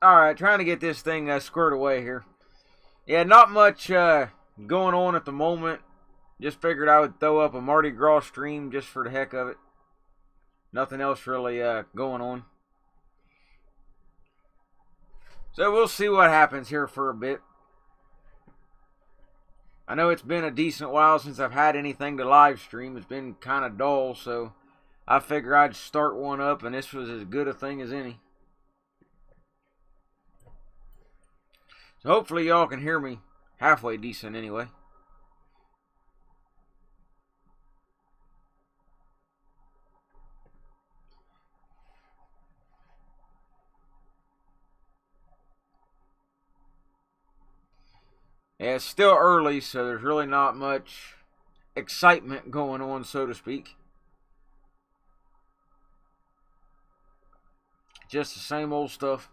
Alright, trying to get this thing squared away here. Yeah, not much going on at the moment. Just figured I would throw up a Mardi Gras stream just for the heck of it. Nothing else really going on. So we'll see what happens here for a bit. I know it's been a decent while since I've had anything to live stream. It's been kind of dull, so I figure I'd start one up, and this was as good a thing as any. So hopefully y'all can hear me halfway decent anyway. Yeah, it's still early, so there's really not much excitement going on, so to speak. Just the same old stuff.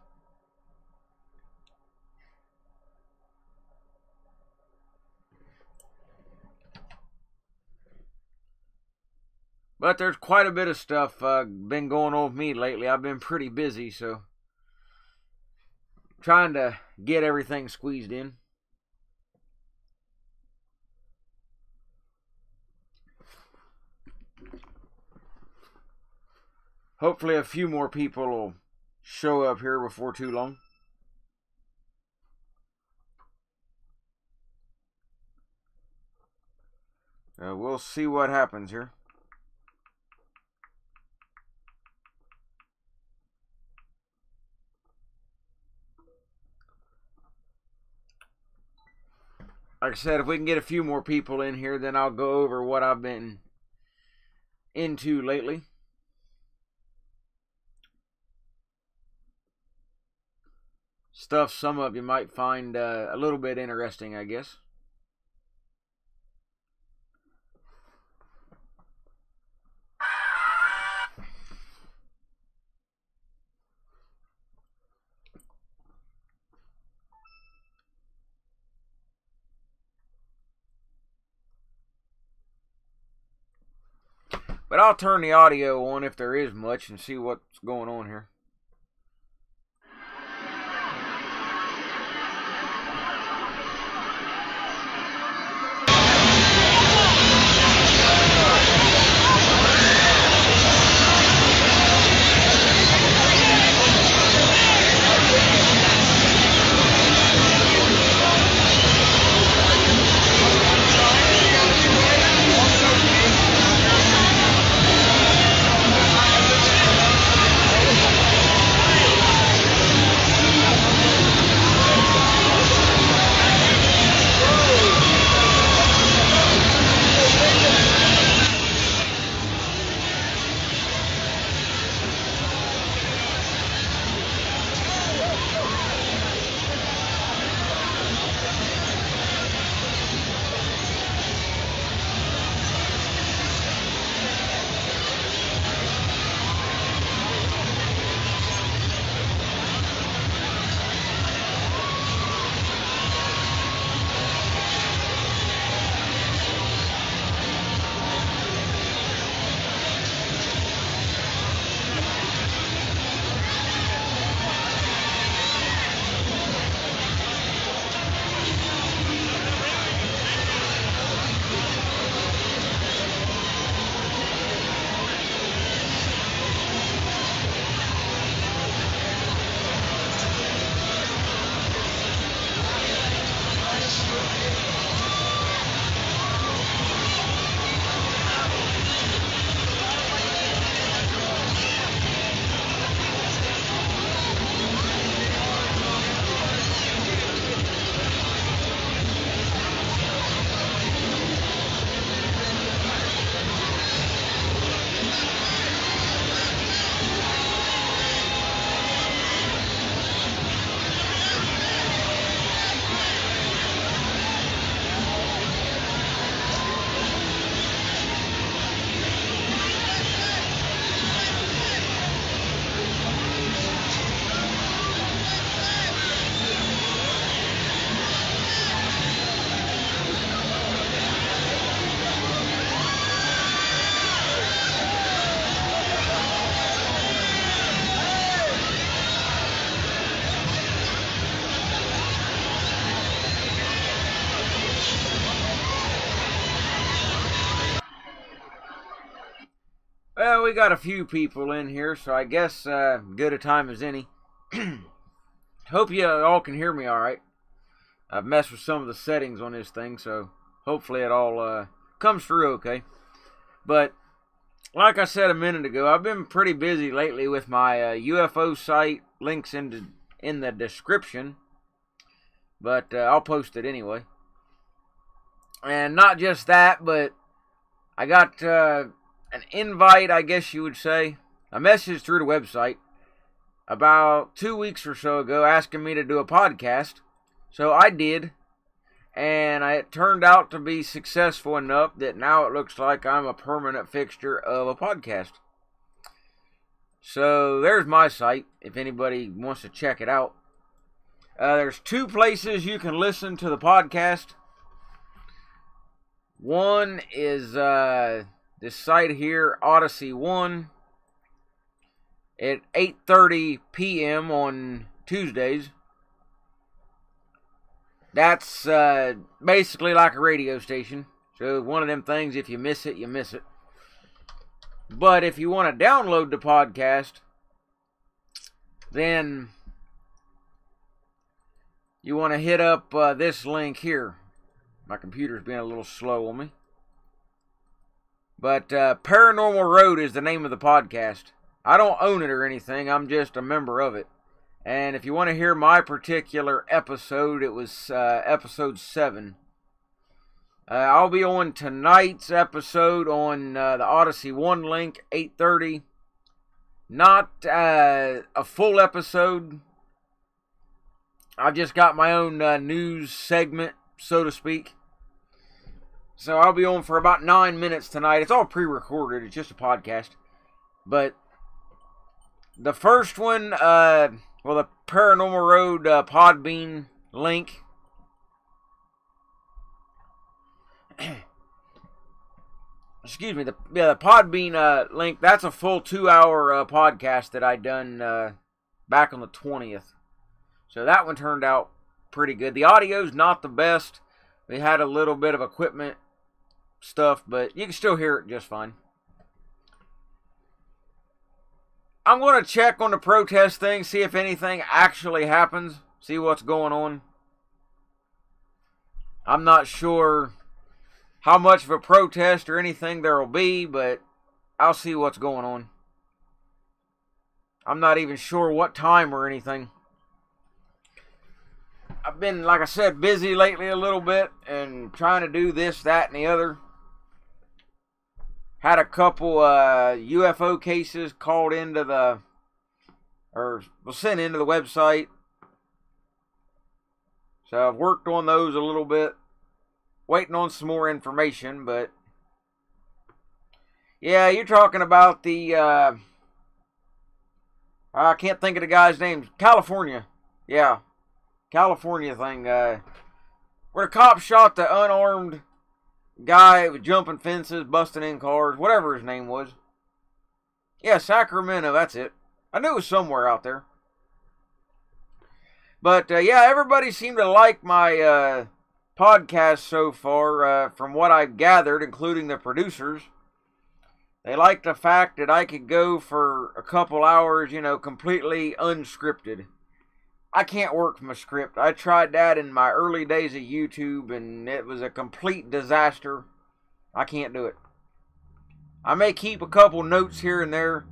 But there's quite a bit of stuff been going on with me lately. I've been pretty busy, so trying to get everything squeezed in. Hopefully a few more people will show up here before too long. We'll see what happens here. Like I said, if we can get a few more people in here, then I'll go over what I've been into lately. Stuff some of you might find a little bit interesting, I guess. But I'll turn the audio on if there is much and see what's going on here. Well, we got a few people in here, so I guess good a time as any. Hope you all can hear me all right. I've messed with some of the settings on this thing, so hopefully it all comes through okay. But like I said a minute ago, I've been pretty busy lately with my UFO site. Links in the description, but I'll post it anyway. And not just that, but I got an invite, I guess you would say, a message through the website about 2 weeks or so ago asking me to do a podcast. So I did, and it turned out to be successful enough that now it looks like I'm a permanent fixture of a podcast. So there's my site if anybody wants to check it out. There's 2 places you can listen to the podcast. One is this site here, Odyssey One, at 8:30 p.m. on Tuesdays. That's basically like a radio station. So one of them things, if you miss it, you miss it. But if you want to download the podcast, then you want to hit up this link here. My computer's being a little slow on me. But Paranormal Road is the name of the podcast. I don't own it or anything. I'm just a member of it. And if you want to hear my particular episode, it was episode 7. I'll be on tonight's episode on the Odyssey 1 link, 8:30. Not a full episode. I've just got my own news segment, so to speak. So I'll be on for about 9 minutes tonight. It's all pre-recorded. It's just a podcast. But the first one, the Paranormal Road Podbean link. Excuse me. The Podbean link, that's a full 2-hour podcast that I done back on the 20th. So that one turned out pretty good. The audio's not the best. We had a little bit of equipment stuff, but you can still hear it just fine. I'm going to check on the protest thing, see if anything actually happens, see what's going on. I'm not sure how much of a protest or anything there will be, but I'll see what's going on. I'm not even sure what time or anything. I've been, like I said, busy lately a little bit and trying to do this, that, and the other. Had a couple UFO cases called into sent into the website. So I've worked on those a little bit. Waiting on some more information, but yeah, you're talking about the I can't think of the guy's name. California. Yeah. California thing, where the cops shot the unarmed guy with jumping fences, busting in cars, whatever his name was. Yeah, Sacramento, that's it. I knew it was somewhere out there. But, yeah, everybody seemed to like my podcast so far, from what I've gathered, including the producers. They liked the fact that I could go for a couple hours, completely unscripted. I can't work from a script. I tried that in my early days of YouTube, and it was a complete disaster. I can't do it. I may keep a couple notes here and there,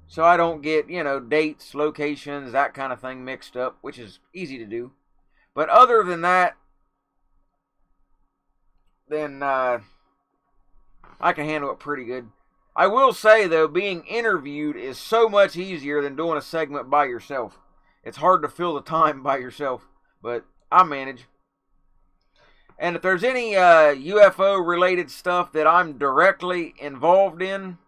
so I don't get, dates, locations, that kind of thing mixed up, which is easy to do. But other than that, then I can handle it pretty good. I will say, though, being interviewed is so much easier than doing a segment by yourself. It's hard to fill the time by yourself, but I manage. And if there's any UFO-related stuff that I'm directly involved in,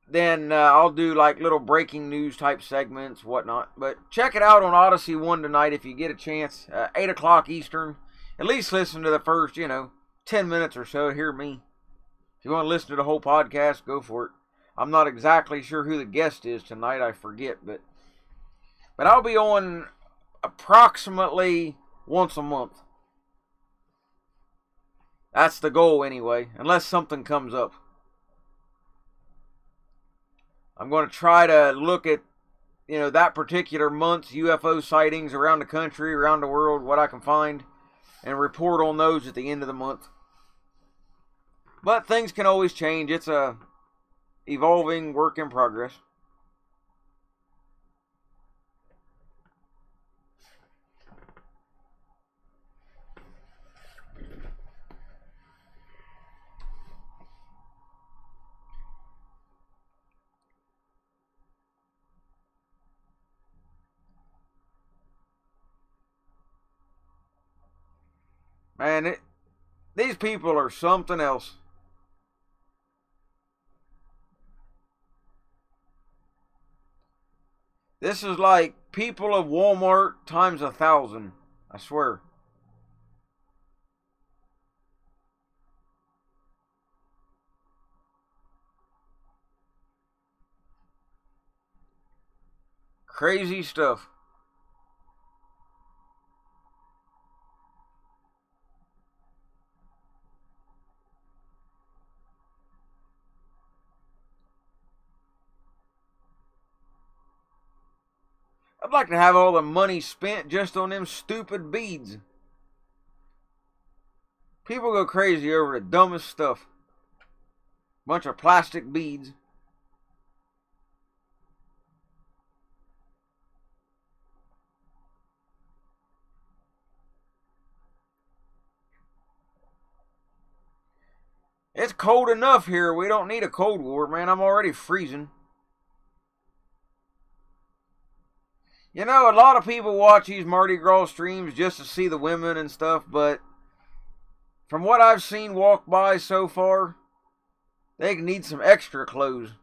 then I'll do like little breaking news type segments, whatnot. But check it out on Odyssey 1 tonight if you get a chance. 8 o'clock Eastern. At least listen to the first, 10 minutes or so. Hear me. If you want to listen to the whole podcast, go for it. I'm not exactly sure who the guest is tonight. I forget, but I'll be on approximately once a month. That's the goal anyway, unless something comes up. I'm going to try to look at, that particular month's UFO sightings around the country, around the world, what I can find, and report on those at the end of the month. But things can always change. It's a evolving work in progress. Man, these people are something else. This is like people of Walmart times 1,000. I swear. Crazy stuff. I'd like to have all the money spent just on them stupid beads. People go crazy over the dumbest stuff. Bunch of plastic beads. It's cold enough here. We don't need a cold war, man. I'm already freezing. A lot of people watch these Mardi Gras streams just to see the women and stuff, but from what I've seen walk by so far, they need some extra clothes.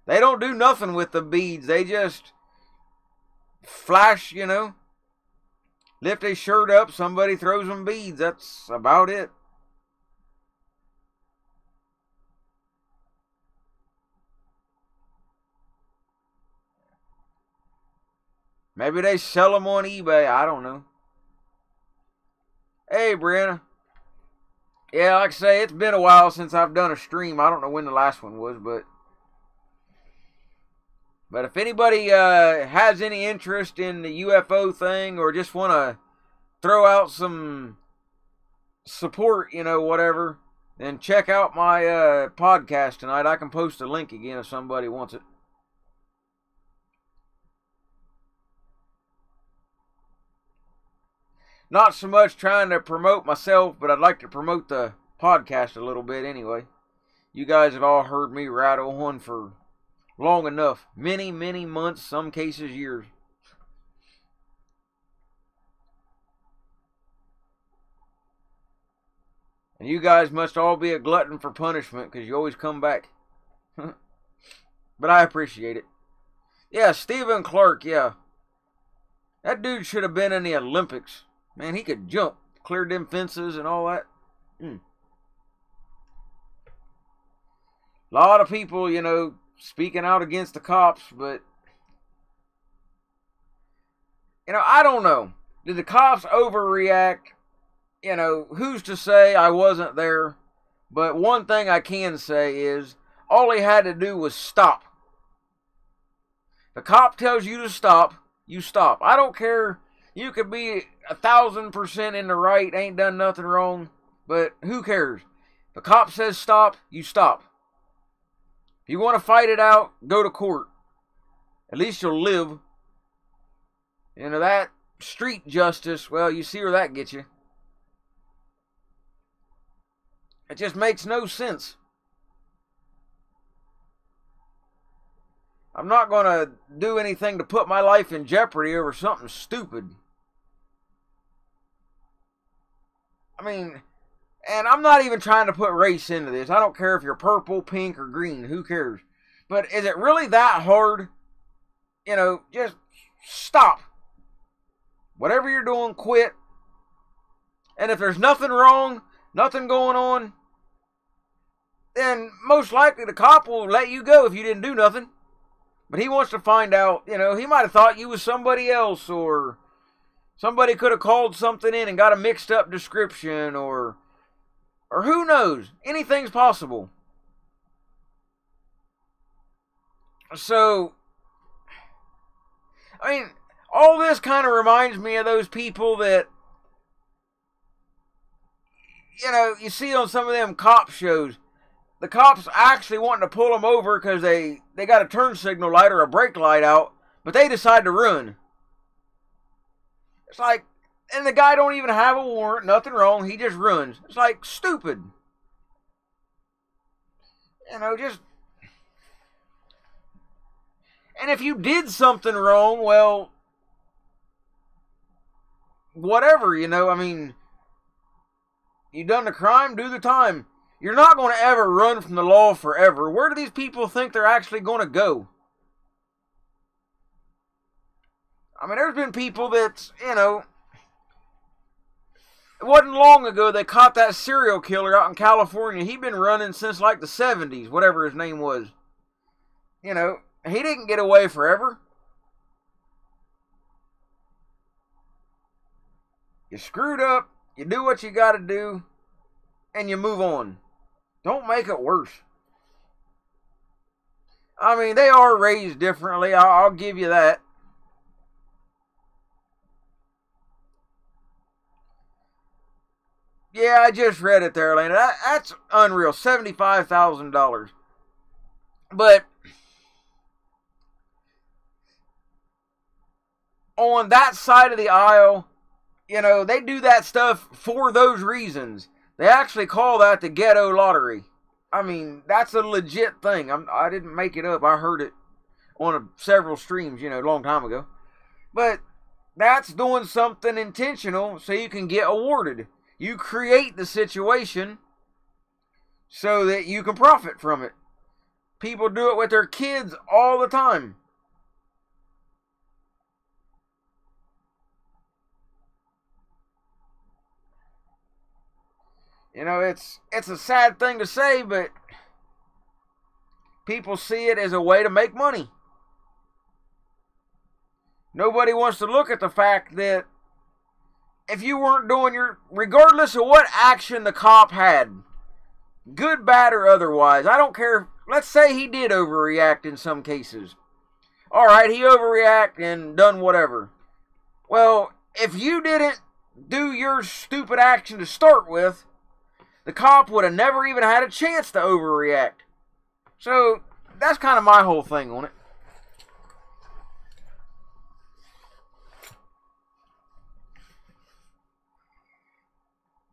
They don't do nothing with the beads. They just flash, lift a shirt up, somebody throws them beads. That's about it. Maybe they sell them on eBay. I don't know. Hey, Brianna. Yeah, like I say, it's been a while since I've done a stream. I don't know when the last one was, but if anybody has any interest in the UFO thing or just want to throw out some support, whatever, then check out my podcast tonight. I can post a link again if somebody wants it. Not so much trying to promote myself, but I'd like to promote the podcast a little bit anyway. You guys have all heard me rattle on for long enough. Many, many months, some cases years. And you guys must all be a glutton for punishment because you always come back. But I appreciate it. Yeah, Stephen Clark, yeah. That dude should have been in the Olympics. Man, he could jump, cleared them fences and all that. A lot of people, speaking out against the cops, but, I don't know. Did the cops overreact? Who's to say I wasn't there? But one thing I can say is, all he had to do was stop. The cop tells you to stop, you stop. I don't care. You could be 1,000% in the right, ain't done nothing wrong, but who cares? The cop says stop, you stop. If you want to fight it out, go to court. At least you'll live. That street justice, well, you see where that gets you. It just makes no sense. I'm not going to do anything to put my life in jeopardy over something stupid. I mean, and I'm not even trying to put race into this. I don't care if you're purple, pink, or green. Who cares? But is it really that hard? Just stop. Whatever you're doing, quit. And if there's nothing wrong, nothing going on, then most likely the cop will let you go if you didn't do nothing. But he wants to find out, he might have thought you was somebody else, or somebody could have called something in and got a mixed up description, or who knows? Anything's possible. So, I mean, all this kind of reminds me of those people that, you know, you see on some of them cop shows. The cops actually wanting to pull them over because they got a turn signal light or a brake light out, but they decide to run. It's like, and the guy don't even have a warrant, nothing wrong, he just runs. It's like, stupid. You know, just... And if you did something wrong, well, whatever, you know, I mean, you done the crime, do the time. You're not going to ever run from the law forever. Where do these people think they're actually going to go? I mean, there's been people that, you know, it wasn't long ago they caught that serial killer out in California. He'd been running since like the 70s, whatever his name was. You know, he didn't get away forever. You screwed up, you do what you got to do, and you move on. Don't make it worse. I mean, they are raised differently, I'll give you that. Yeah, I just read it there, Lena. That's unreal. $75,000. But on that side of the aisle, you know, they do that stuff for those reasons. They actually call that the ghetto lottery. I mean, that's a legit thing. I didn't make it up. I heard it on several streams, you know, a long time ago. But that's doing something intentional so you can get awarded. You create the situation so that you can profit from it. People do it with their kids all the time. You know, it's a sad thing to say, but people see it as a way to make money. Nobody wants to look at the fact that if you weren't doing regardless of what action the cop had, good, bad, or otherwise, I don't care. Let's say he did overreact in some cases. Alright, he overreacted and done whatever. Well, if you didn't do your stupid action to start with, the cop would have never even had a chance to overreact. So, that's kind of my whole thing on it.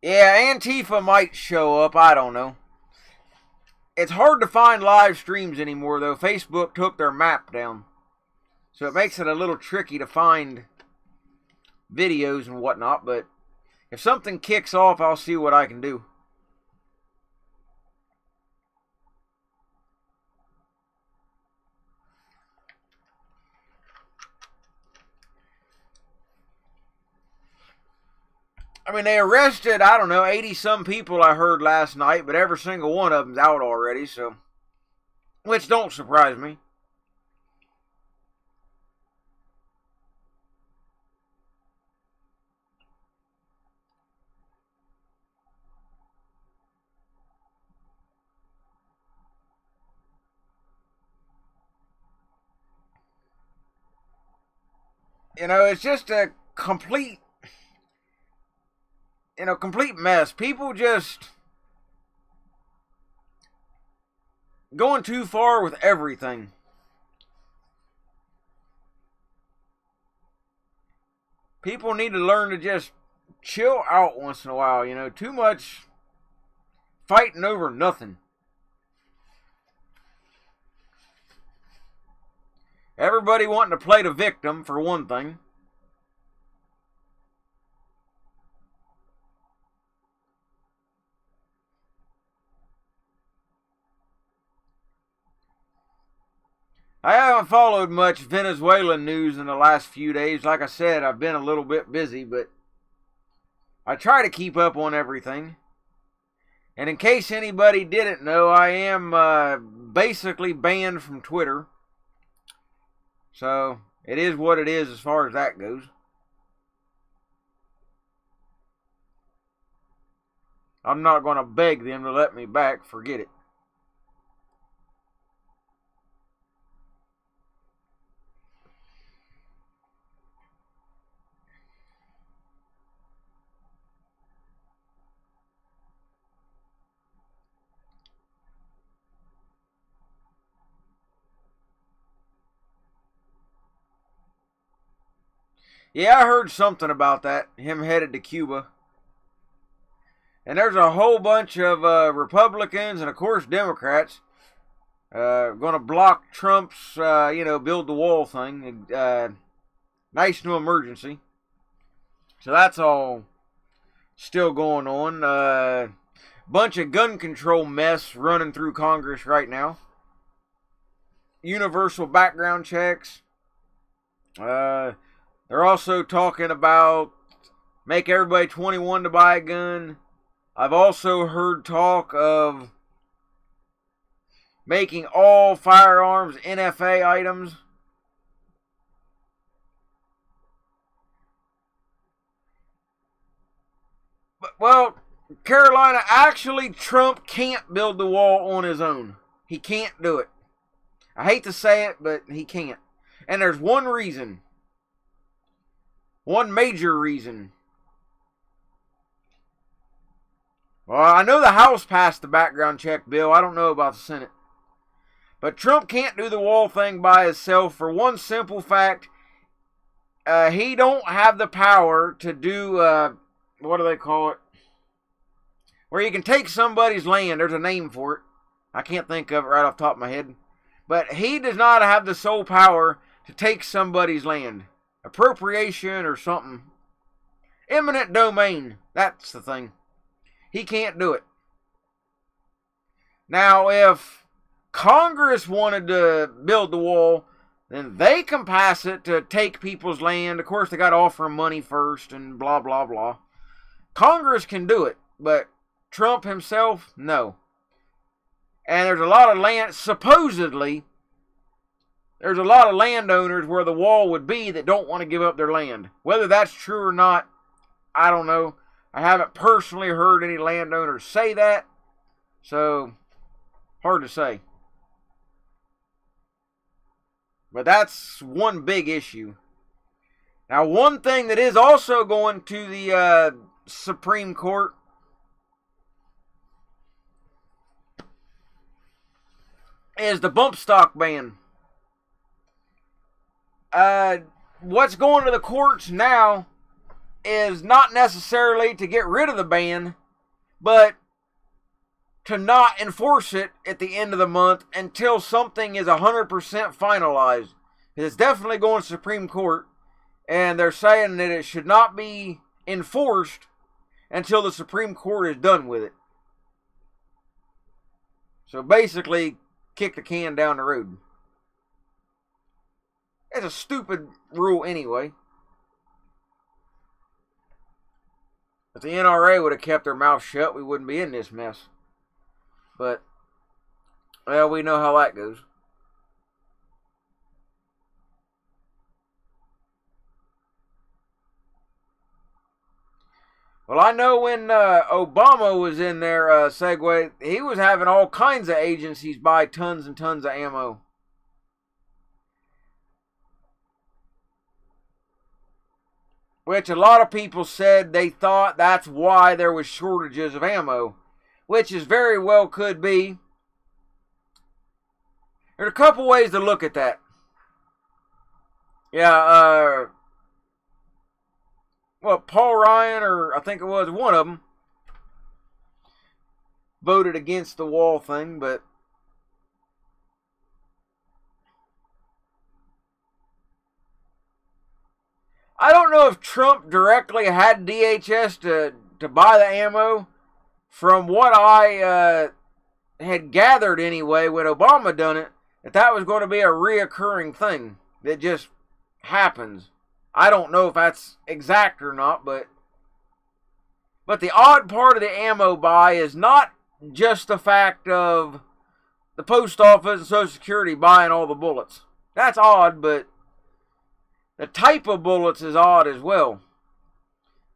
Yeah, Antifa might show up, I don't know. It's hard to find live streams anymore, though. Facebook took their map down. So it makes it a little tricky to find videos and whatnot, but if something kicks off, I'll see what I can do. I mean, they arrested, I don't know, 80-some people I heard last night, but every single one of them's out already, so... Which don't surprise me. You know, it's just a complete... complete mess. People just going too far with everything. People need to learn to just chill out once in a while, you know. Too much fighting over nothing. Everybody wanting to play the victim, for one thing. I haven't followed much Venezuelan news in the last few days. Like I said, I've been a little bit busy, but I try to keep up on everything. And in case anybody didn't know, I am basically banned from Twitter. So, it is what it is as far as that goes. I'm not going to beg them to let me back. Forget it. Yeah, I heard something about that. Him headed to Cuba. And there's a whole bunch of Republicans and, of course, Democrats going to block Trump's, build the wall thing. National emergency. So that's all still going on. Bunch of gun control mess running through Congress right now. Universal background checks. They're also talking about make everybody 21 to buy a gun. I've also heard talk of making all firearms NFA items. But, well, Carolina, actually, Trump can't build the wall on his own. He can't do it. I hate to say it, but he can't. And there's one reason. One major reason. Well, I know the House passed the background check bill. I don't know about the Senate. But Trump can't do the wall thing by himself for one simple fact. He don't have the power to do, what do they call it? Where you can take somebody's land. There's a name for it. I can't think of it right off the top of my head. But he does not have the sole power to take somebody's land. Appropriation or something. Eminent domain. That's the thing. He can't do it. Now, if Congress wanted to build the wall, then they can pass it to take people's land. Of course, they got to offer them money first and blah, blah, blah. Congress can do it, but Trump himself, no. And there's a lot of land, supposedly, there's a lot of landowners where the wall would be that don't want to give up their land. Whether that's true or not, I don't know. I haven't personally heard any landowners say that, so hard to say. But that's one big issue. Now, one thing that is also going to the Supreme Court is the bump stock ban. What's going to the courts now is not necessarily to get rid of the ban, but to not enforce it at the end of the month until something is 100% finalized. It's definitely going to Supreme Court, and they're saying that it should not be enforced until the Supreme Court is done with it. So basically, kick the can down the road. It's a stupid rule anyway. If the NRA would have kept their mouth shut, we wouldn't be in this mess. But, well, we know how that goes. Well, I know when Obama was in there, Segway, he was having all kinds of agencies buy tons and tons of ammo. Which a lot of people said they thought that's why there was shortages of ammo. Which is very well could be. There's a couple ways to look at that. Yeah, well, Paul Ryan, or I think it was one of them, voted against the wall thing, but I don't know if Trump directly had DHS to buy the ammo. From what I had gathered anyway, when Obama done it, that was going to be a reoccurring thing that just happens. I don't know if that's exact or not, but the odd part of the ammo buy is not just the fact of the post office and Social Security buying all the bullets. That's odd, but the type of bullets is odd as well.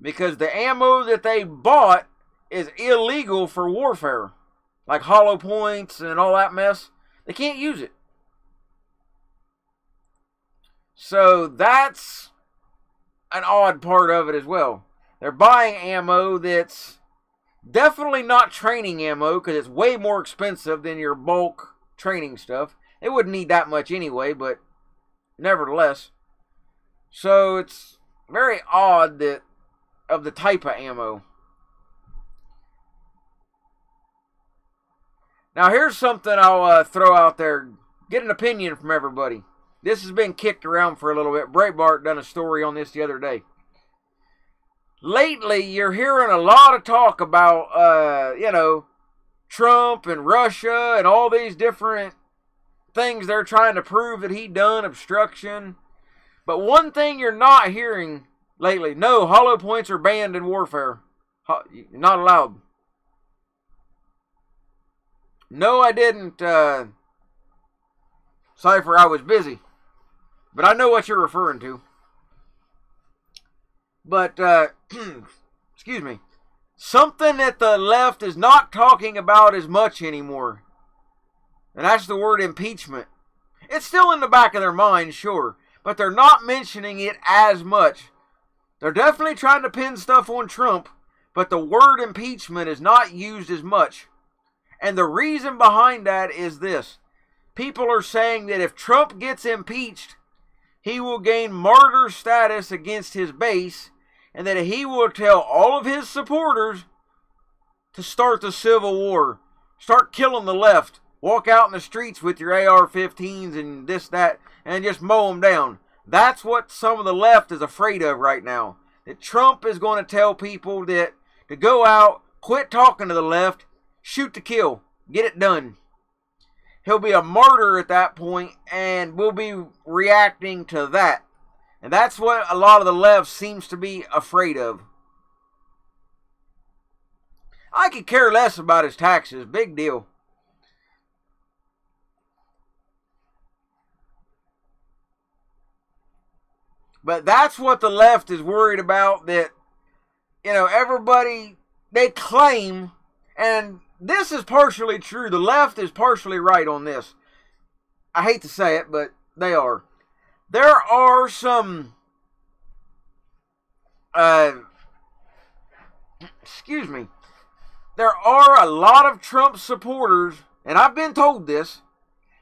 Because the ammo that they bought is illegal for warfare. Like hollow points and all that mess. They can't use it. So that's an odd part of it as well. They're buying ammo that's definitely not training ammo, because it's way more expensive than your bulk training stuff. They wouldn't need that much anyway, but nevertheless. So it's very odd that of the type of ammo. Now here's something I'll throw out there. Get an opinion from everybody. This has been kicked around for a little bit. Breitbart done a story on this the other day. Lately, you're hearing a lot of talk about, Trump and Russia and all these different things they're trying to prove that he done, obstruction. But one thing you're not hearing lately, no, hollow points are banned in warfare. Not allowed. No, I didn't, Cypher, I was busy. But I know what you're referring to. But, excuse me. Something that the left is not talking about as much anymore. And that's the word impeachment. It's still in the back of their mind, sure. But they're not mentioning it as much. They're definitely trying to pin stuff on Trump. But the word impeachment is not used as much. And the reason behind that is this. People are saying that if Trump gets impeached, he will gain martyr status against his base, and that he will tell all of his supporters to start the Civil War. Start killing the left. Walk out in the streets with your AR-15s and this, that, and just mow them down. That's what some of the left is afraid of right now. That Trump is going to tell people that to go out, quit talking to the left, shoot to kill, get it done. He'll be a martyr at that point, and we'll be reacting to that. And that's what a lot of the left seems to be afraid of. I could care less about his taxes. Big deal. But that's what the left is worried about, that, everybody, they claim, and this is partially true. The left is partially right on this. I hate to say it, but they are. There are some, there are a lot of Trump supporters, and I've been told this,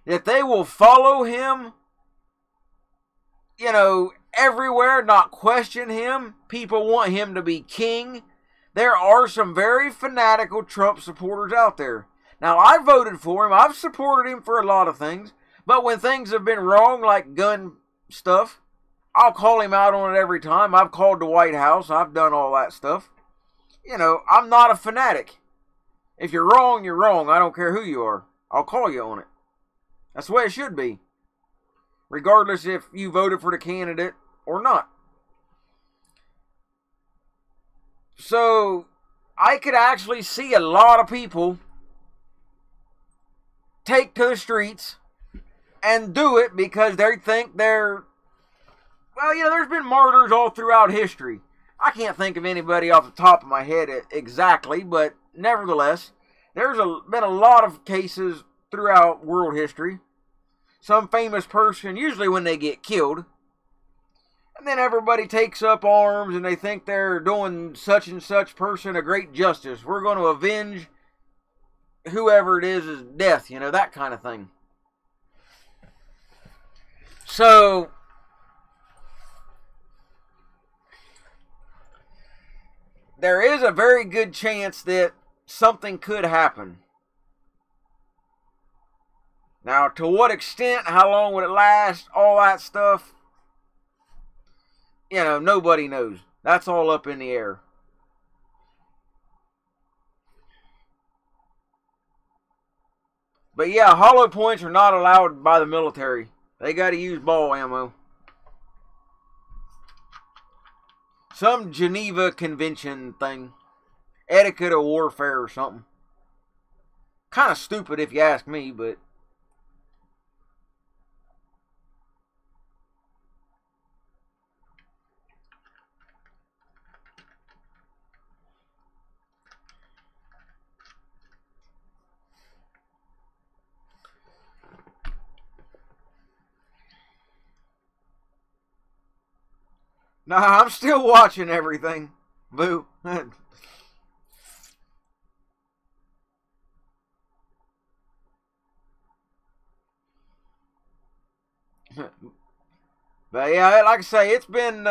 that they will follow him, everywhere, not question him. People want him to be king. There are some very fanatical Trump supporters out there. Now, I voted for him. I've supported him for a lot of things. But when things have been wrong, like gun stuff, I'll call him out on it every time. I've called the White House. I've done all that stuff. I'm not a fanatic. If you're wrong, you're wrong. I don't care who you are. I'll call you on it. That's the way it should be. Regardless if you voted for the candidate or not. So, I could actually see a lot of people take to the streets and do it because they think they're, there's been martyrs all throughout history. I can't think of anybody off the top of my head exactly, but nevertheless, there's been a lot of cases throughout world history. Some famous person, usually when they get killed, and then everybody takes up arms and they think they're doing such and such person a great justice. We're going to avenge whoever it is' death, that kind of thing. So, there is a very good chance that something could happen. Now, to what extent, how long would it last, all that stuff, nobody knows. That's all up in the air. But yeah, hollow points are not allowed by the military. They got to use ball ammo. Some Geneva Convention thing. Etiquette of warfare or something. Kind of stupid if you ask me, but... Nah, I'm still watching everything. Boo. But yeah, like I say, it's been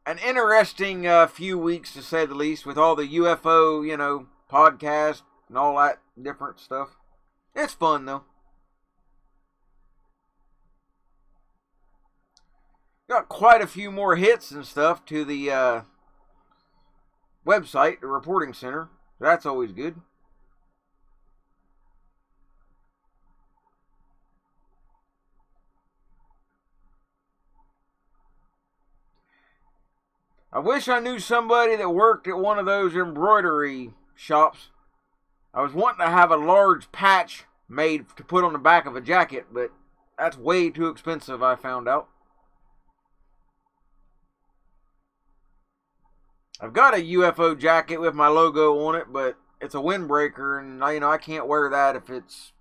an interesting few weeks, to say the least, with all the UFO, podcast and all that different stuff. It's fun, though. Got quite a few more hits and stuff to the website, the reporting center. That's always good. I wish I knew somebody that worked at one of those embroidery shops. I was wanting to have a large patch made to put on the back of a jacket, but that's way too expensive, I found out. I've got a UFO jacket with my logo on it, but it's a windbreaker, and I can't wear that if it's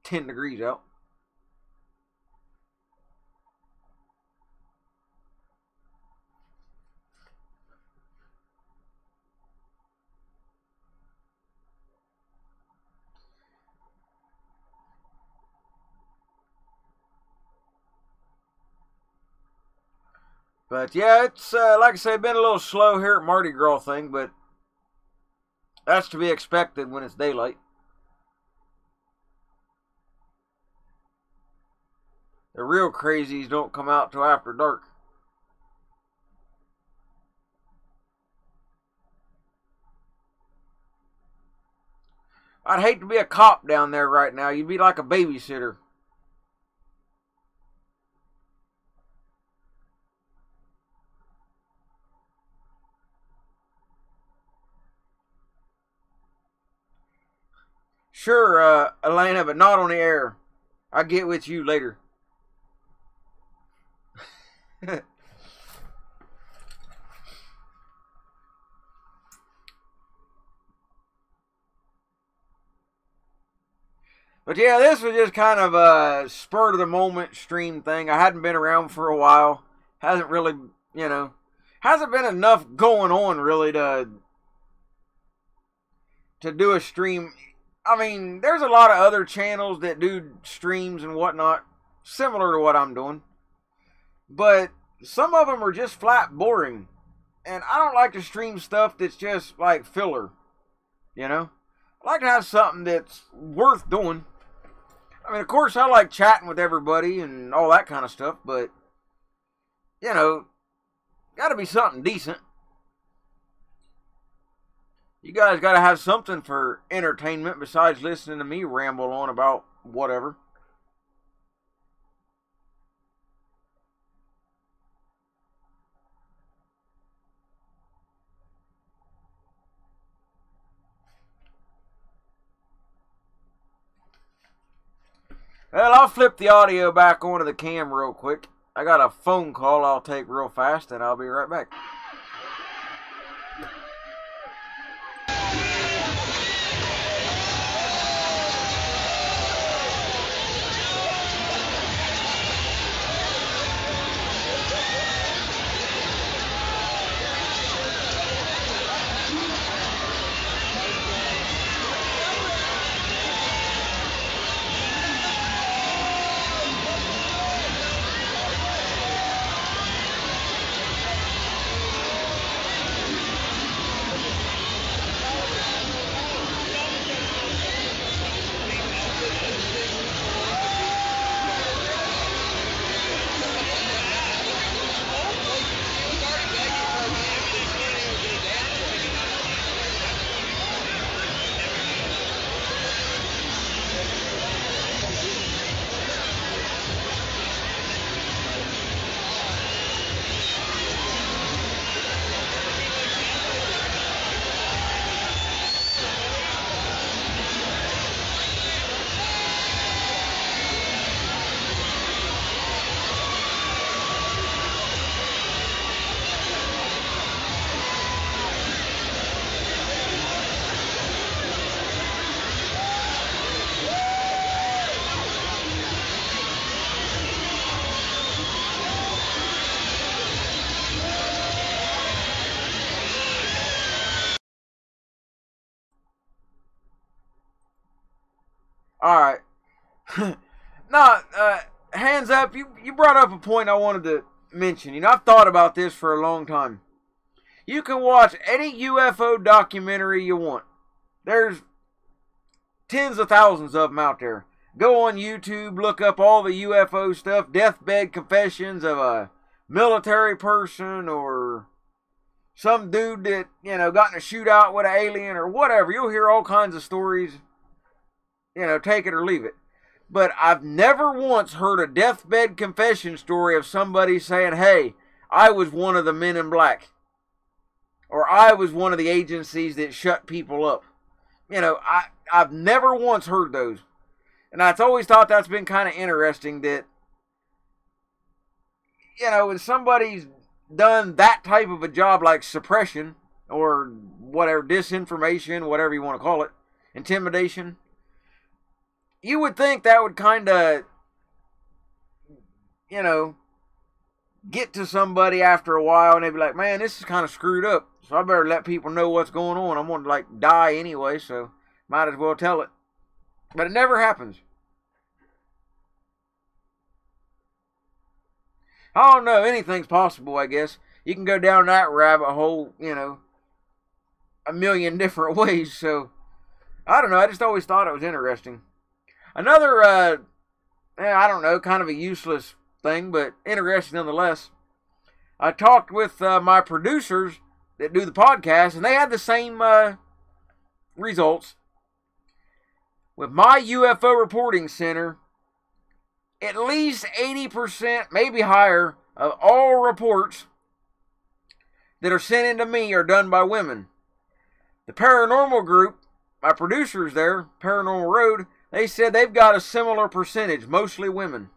10 degrees out. But yeah, it's like I say, been a little slow here at Mardi Gras thing, but that's to be expected when it's daylight. The real crazies don't come out till after dark. I'd hate to be a cop down there right now. You'd be like a babysitter. Sure, Elena, but not on the air. I'll get with you later. But yeah, this was just kind of a spur of the moment stream thing. I hadn't been around for a while. Hasn't really, hasn't been enough going on really to do a stream. I mean, there's a lot of other channels that do streams and whatnot, similar to what I'm doing. But some of them are just flat boring. And I don't like to stream stuff that's just like filler. I like to have something that's worth doing. I mean, of course, I like chatting with everybody and all that kind of stuff, but, gotta be something decent. You guys gotta have something for entertainment besides listening to me ramble on about whatever. Well, I'll flip the audio back onto the cam real quick. I got a phone call I'll take real fast, and I'll be right back. Alright. No, hands up, you brought up a point I wanted to mention. I've thought about this for a long time. You can watch any UFO documentary you want. There's tens of thousands of them out there. Go on YouTube, look up all the UFO stuff, deathbed confessions of a military person or some dude that, got in a shootout with an alien or whatever. You'll hear all kinds of stories. Take it or leave it. But I've never once heard a deathbed confession story of somebody saying, hey, I was one of the men in black. Or I was one of the agencies that shut people up. I've never once heard those. And I've always thought that's been kind of interesting that, when somebody's done that type of a job like suppression or whatever, disinformation, whatever you want to call it, intimidation, you would think that would kind of, get to somebody after a while and they'd be like, man, this is kind of screwed up. So I better let people know what's going on. I'm going to die anyway, so might as well tell it. But it never happens. I don't know. Anything's possible, I guess. You can go down that rabbit hole, a million different ways. So, I don't know. I just always thought it was interesting. Another, I don't know, kind of a useless thing, but interesting nonetheless. I talked with my producers that do the podcast, and they had the same results. With my UFO reporting center, at least 80%, maybe higher, of all reports that are sent in to me are done by women. The paranormal group, my producers there, Paranormal Road, they said they've got a similar percentage, mostly women.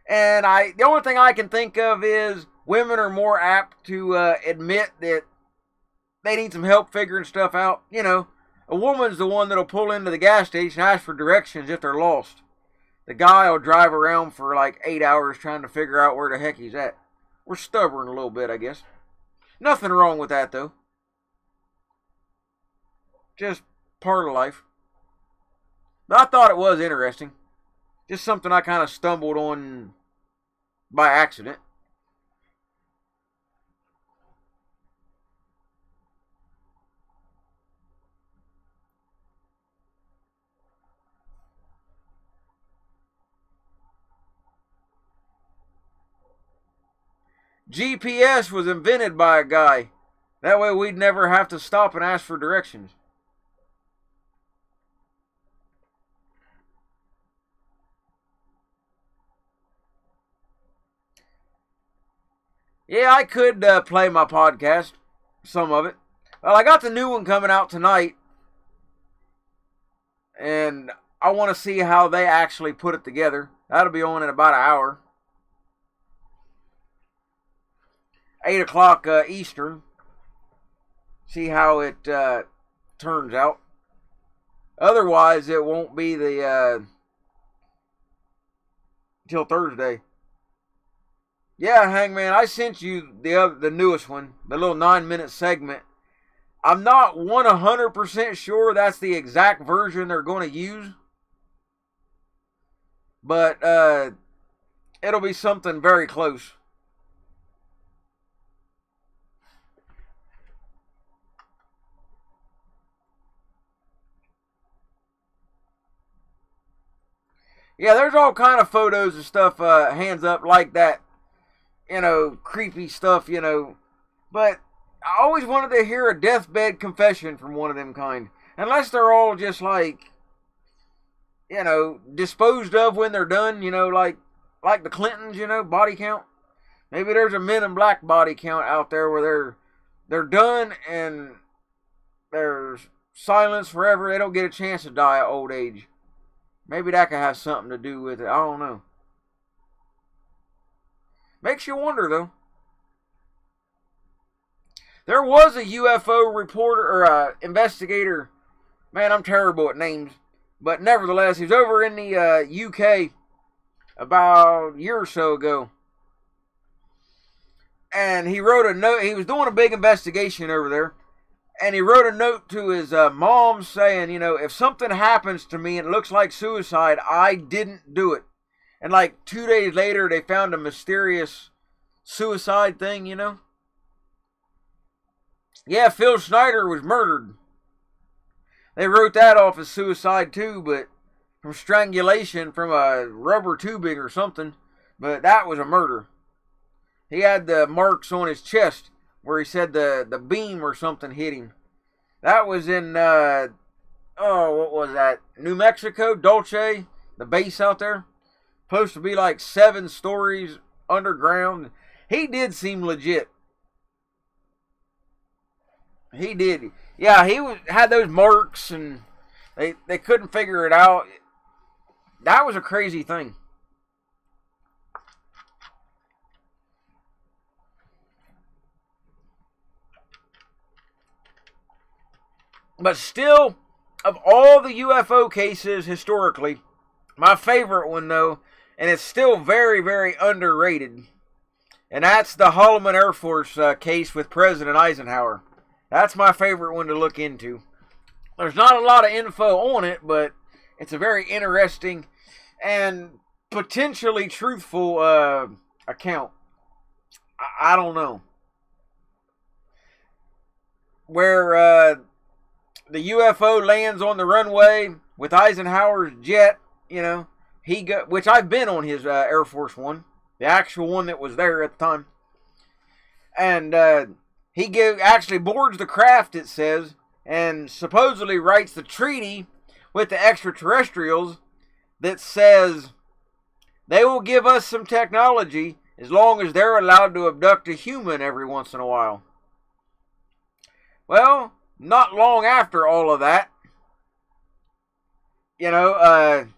And the only thing I can think of is women are more apt to admit that they need some help figuring stuff out. A woman's the one that'll pull into the gas station and ask for directions if they're lost. The guy will drive around for 8 hours trying to figure out where the heck he's at. We're stubborn a little bit, I guess. Nothing wrong with that, though. Just part of life. But I thought it was interesting. Just something I kind of stumbled on by accident. GPS was invented by a guy. That way we'd never have to stop and ask for directions. Yeah, I could play my podcast, some of it. Well, I got the new one coming out tonight, and I want to see how they actually put it together. That'll be on in about an hour. 8 o'clock Eastern. See how it turns out. Otherwise, it won't be the till Thursday. Yeah, Hangman, I sent you the newest one, the little 9-minute segment. I'm not 100% sure that's the exact version they're going to use. But it'll be something very close. Yeah, there's all kind of photos and stuff, hands up like that. Creepy stuff, But I always wanted to hear a deathbed confession from one of them kind. Unless they're all just disposed of when they're done, like the Clintons, body count. Maybe there's a Men in Black body count out there where they're done and there's silence forever. They don't get a chance to die at old age. Maybe that could have something to do with it. I don't know. Makes you wonder, though. There was a UFO reporter or investigator. Man, I'm terrible at names. But nevertheless, he was over in the UK about a year or so ago. And he wrote a note. He was doing a big investigation over there. And he wrote a note to his mom saying, if something happens to me and it looks like suicide, I didn't do it. And 2 days later, they found a mysterious suicide thing, you know. Yeah, Phil Schneider was murdered. They wrote that off as suicide too, but from strangulation from a rubber tubing or something. But that was a murder. He had the marks on his chest where he said the beam or something hit him. That was in, what was that? New Mexico, Dulce, the base out there. Supposed to be like 7 stories underground. He did seem legit. He did. Yeah, had those marks and they couldn't figure it out. That was a crazy thing. But still, of all the UFO cases historically, my favorite one though, and it's still very, very underrated, and that's the Holloman Air Force case with President Eisenhower. That's my favorite one to look into. There's not a lot of info on it, but it's a very interesting and potentially truthful account. I don't know. Where the UFO lands on the runway with Eisenhower's jet, you know, which I've been on his Air Force One, the actual one that was there at the time. And he actually boards the craft, it says, and supposedly writes the treaty with the extraterrestrials that says they will give us some technology as long as they're allowed to abduct a human every once in a while. Well, not long after all of that, you know,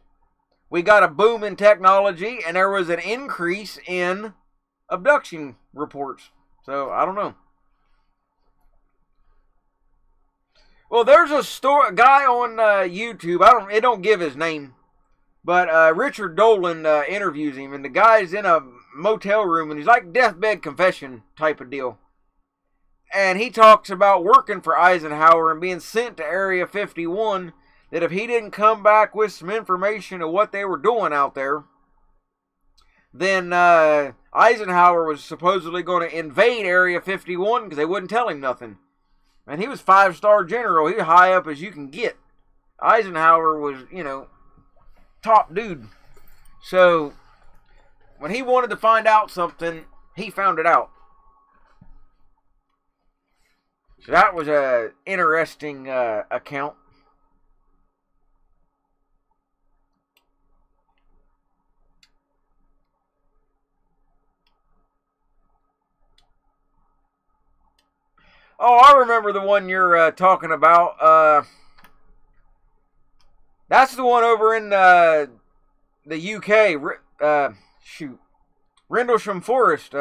we got a boom in technology and there was an increase in abduction reports. So, I don't know. Well, there's a guy on YouTube. It don't give his name, but Richard Dolan interviews him, and the guy's in a motel room, and he's like deathbed confession type of deal. And he talks about working for Eisenhower and being sent to Area 51, that if he didn't come back with some information of what they were doing out there, then Eisenhower was supposedly going to invade Area 51 because they wouldn't tell him nothing. And he was 5-star general. He was high up as you can get. Eisenhower was, you know, top dude. So, when he wanted to find out something, he found it out. So that was an interesting account. Oh, I remember the one you're talking about. That's the one over in the UK. Rendlesham Forest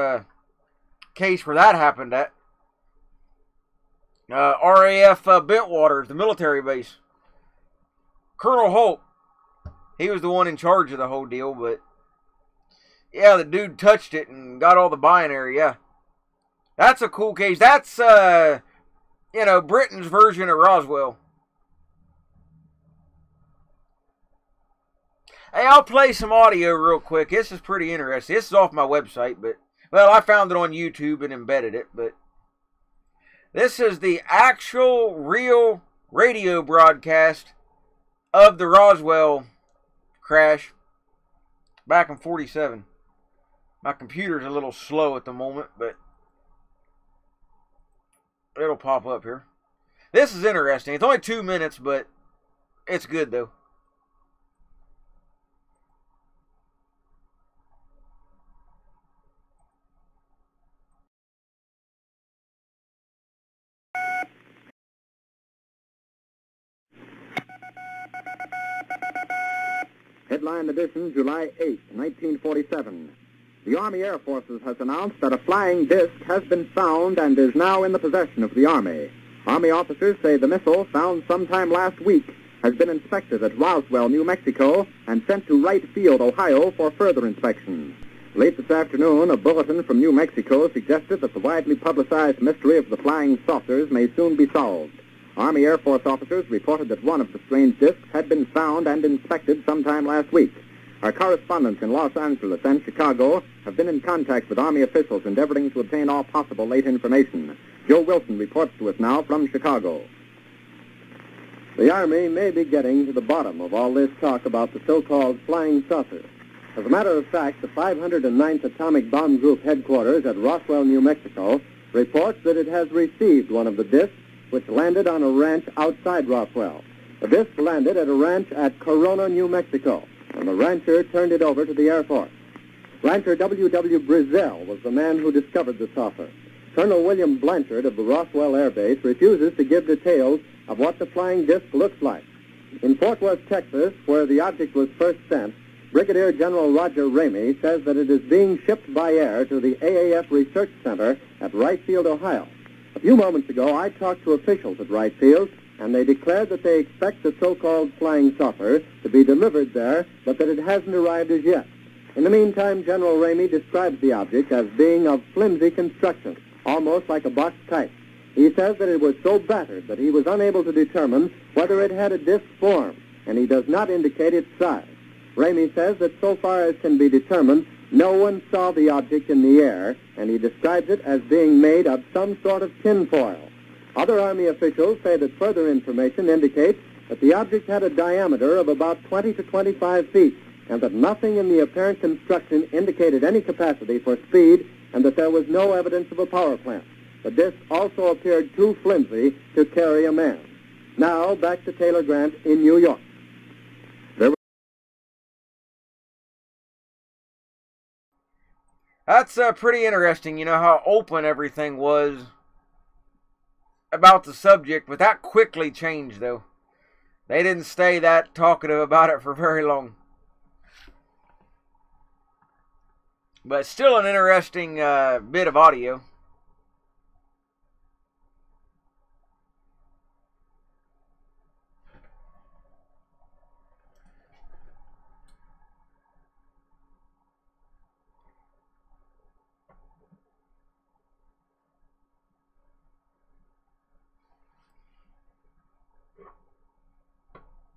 case where that happened at. RAF Bentwaters, the military base. Colonel Holt, he was the one in charge of the whole deal, but yeah, the dude touched it and got all the binary, yeah. That's a cool case. That's, you know, Britain's version of Roswell. Hey, I'll play some audio real quick. This is pretty interesting. This is off my website, but, well, I found it on YouTube and embedded it, but this is the actual, real radio broadcast of the Roswell crash back in 47. My computer's a little slow at the moment, but it'll pop up here. This is interesting. It's only 2 minutes, but it's good, though. Headline edition, July 8, 1947. The Army Air Forces has announced that a flying disc has been found and is now in the possession of the Army. Army officers say the missile, found sometime last week, has been inspected at Roswell, New Mexico, and sent to Wright Field, Ohio, for further inspection. Late this afternoon, a bulletin from New Mexico suggested that the widely publicized mystery of the flying saucers may soon be solved. Army Air Force officers reported that one of the strange discs had been found and inspected sometime last week. Our correspondents in Los Angeles and Chicago have been in contact with Army officials endeavoring to obtain all possible late information. Joe Wilson reports to us now from Chicago. The Army may be getting to the bottom of all this talk about the so-called flying saucer. As a matter of fact, the 509th Atomic Bomb Group headquarters at Roswell, New Mexico, reports that it has received one of the discs which landed on a ranch outside Roswell. The disc landed at a ranch at Corona, New Mexico, and the rancher turned it over to the Air Force. Rancher W.W. Brizzell was the man who discovered the saucer. Colonel William Blanchard of the Roswell Air Base refuses to give details of what the flying disc looks like. In Fort Worth, Texas, where the object was first sent, Brigadier General Roger Ramey says that it is being shipped by air to the AAF Research Center at Wright Field, Ohio. A few moments ago, I talked to officials at Wright Field, and they declared that they expect the so-called flying saucer to be delivered there, but that it hasn't arrived as yet. In the meantime, General Ramey describes the object as being of flimsy construction, almost like a box kite. He says that it was so battered that he was unable to determine whether it had a disc form, and he does not indicate its size. Ramey says that so far as can be determined, no one saw the object in the air, and he describes it as being made of some sort of tinfoil. Other Army officials say that further information indicates that the object had a diameter of about 20 to 25 feet, and that nothing in the apparent construction indicated any capacity for speed, and that there was no evidence of a power plant. The disc also appeared too flimsy to carry a man. Now, back to Taylor Grant in New York. That's pretty interesting, you know, how open everything was about the subject, but that quickly changed, though. They didn't stay that talkative about it for very long. But still an interesting bit of audio.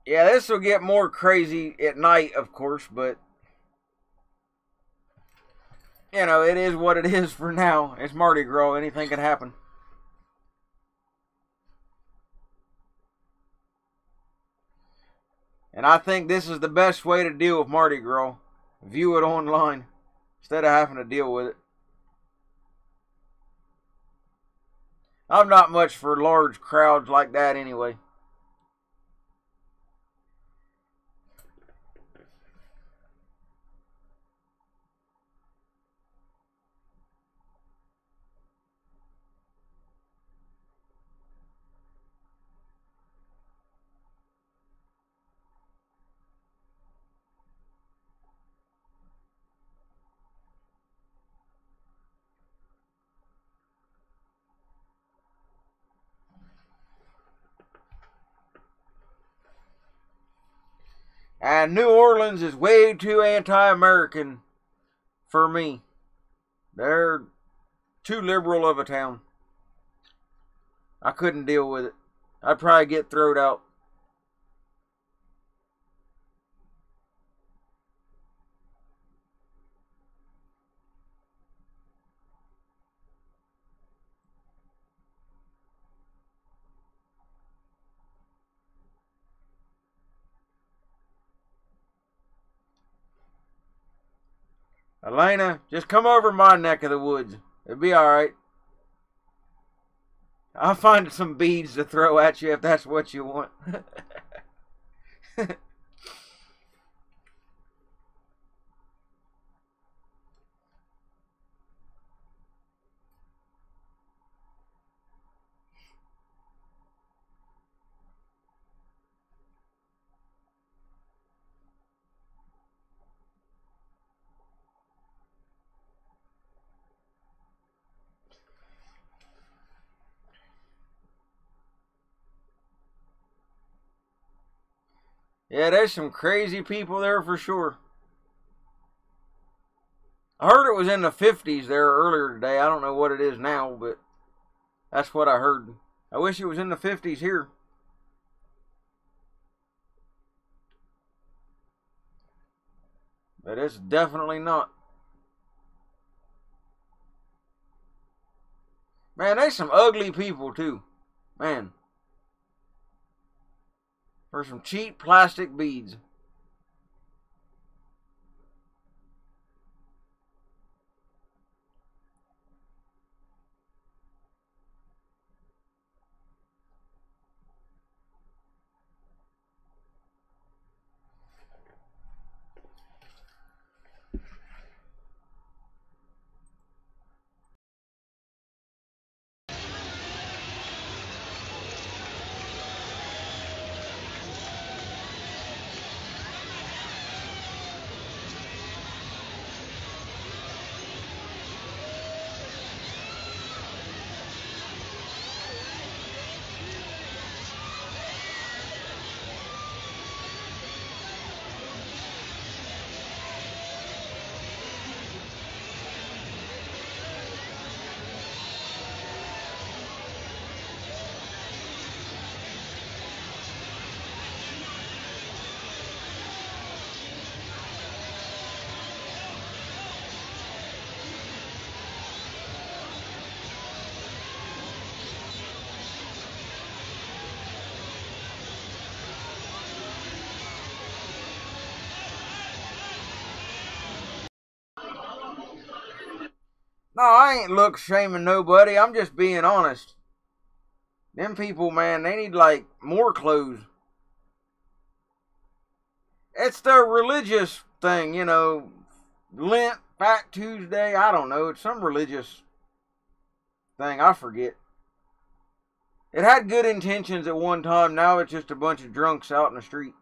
Yeah, this will get more crazy at night, of course, but you know, it is what it is for now. It's Mardi Gras. Anything can happen. And I think this is the best way to deal with Mardi Gras. View it online instead of having to deal with it. I'm not much for large crowds like that anyway. And New Orleans is way too anti-American for me. They're too liberal of a town. I couldn't deal with it. I'd probably get thrown out. Elena, just come over my neck of the woods. It'll be alright. I'll find some beads to throw at you if that's what you want. Yeah, there's some crazy people there for sure. I heard it was in the 50s there earlier today. I don't know what it is now, but that's what I heard. I wish it was in the 50s here. But it's definitely not. Man, they some ugly people too. Man. For some cheap plastic beads. No, I ain't look shaming nobody. I'm just being honest. Them people, man, they need like more clothes. It's their religious thing, you know. Lent, Fat Tuesday, I don't know. It's some religious thing. I forget. It had good intentions at one time. Now it's just a bunch of drunks out in the street.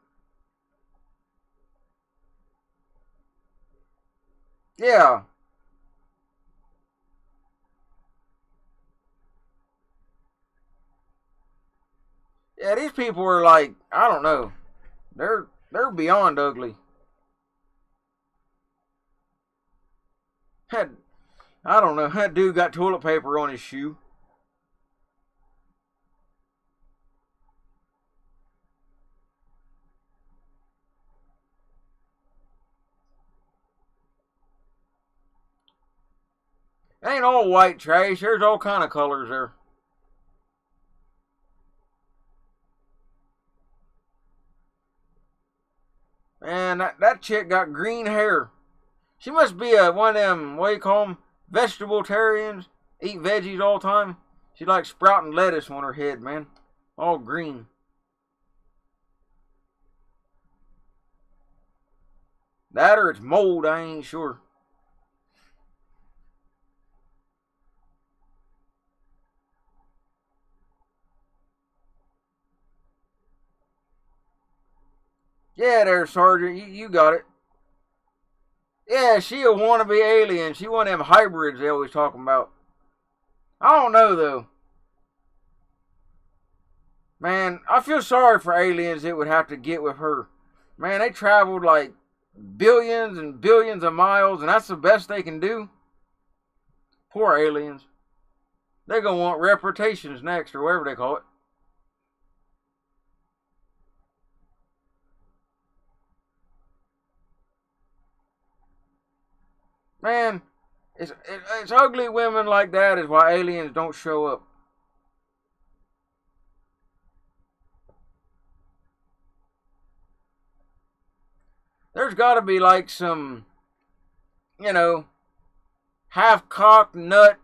Yeah. Yeah, these people are like, I don't know. They're beyond ugly. Had I don't know. That dude got toilet paper on his shoe. Ain't all white trash. There's all kind of colors there. Man, that chick got green hair. She must be one of them, what do you call them, vegetable-tarians. Eat veggies all the time. She like sprouting lettuce on her head, man. All green. That or it's mold, I ain't sure. Yeah, there, Sergeant. You got it. Yeah, she a wannabe alien. She one of them hybrids they always talking about. I don't know, though. Man, I feel sorry for aliens that would have to get with her. Man, they traveled like billions and billions of miles, and that's the best they can do. Poor aliens. They're going to want reputations next, or whatever they call it. Man, it's ugly women like that is why aliens don't show up. There's got to be like some, you know, half-cocked nut,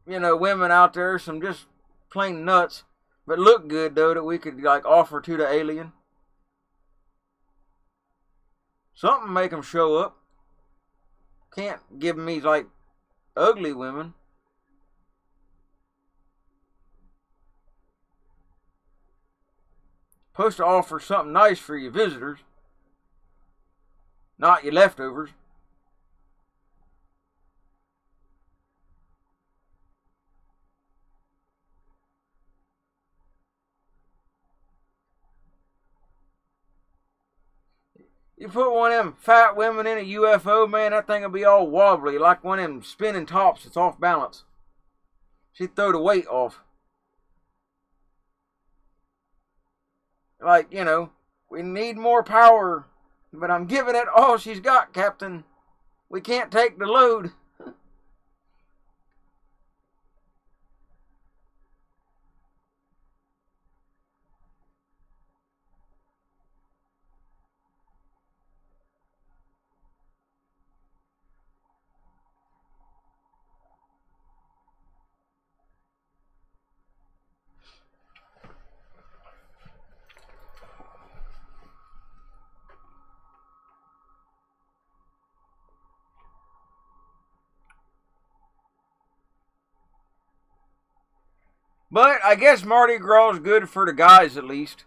women out there, some just plain nuts, but look good, though, that we could, like, offer to the alien. Something make them show up. Can't give me, like, ugly women. Supposed to offer something nice for your visitors, not your leftovers. You put one of them fat women in a UFO, man, that thing will be all wobbly, like one of them spinning tops that's off balance. She'd throw the weight off. Like, we need more power But I'm giving it all she's got, Captain. We can't take the load. But I guess Mardi Gras is good for the guys at least.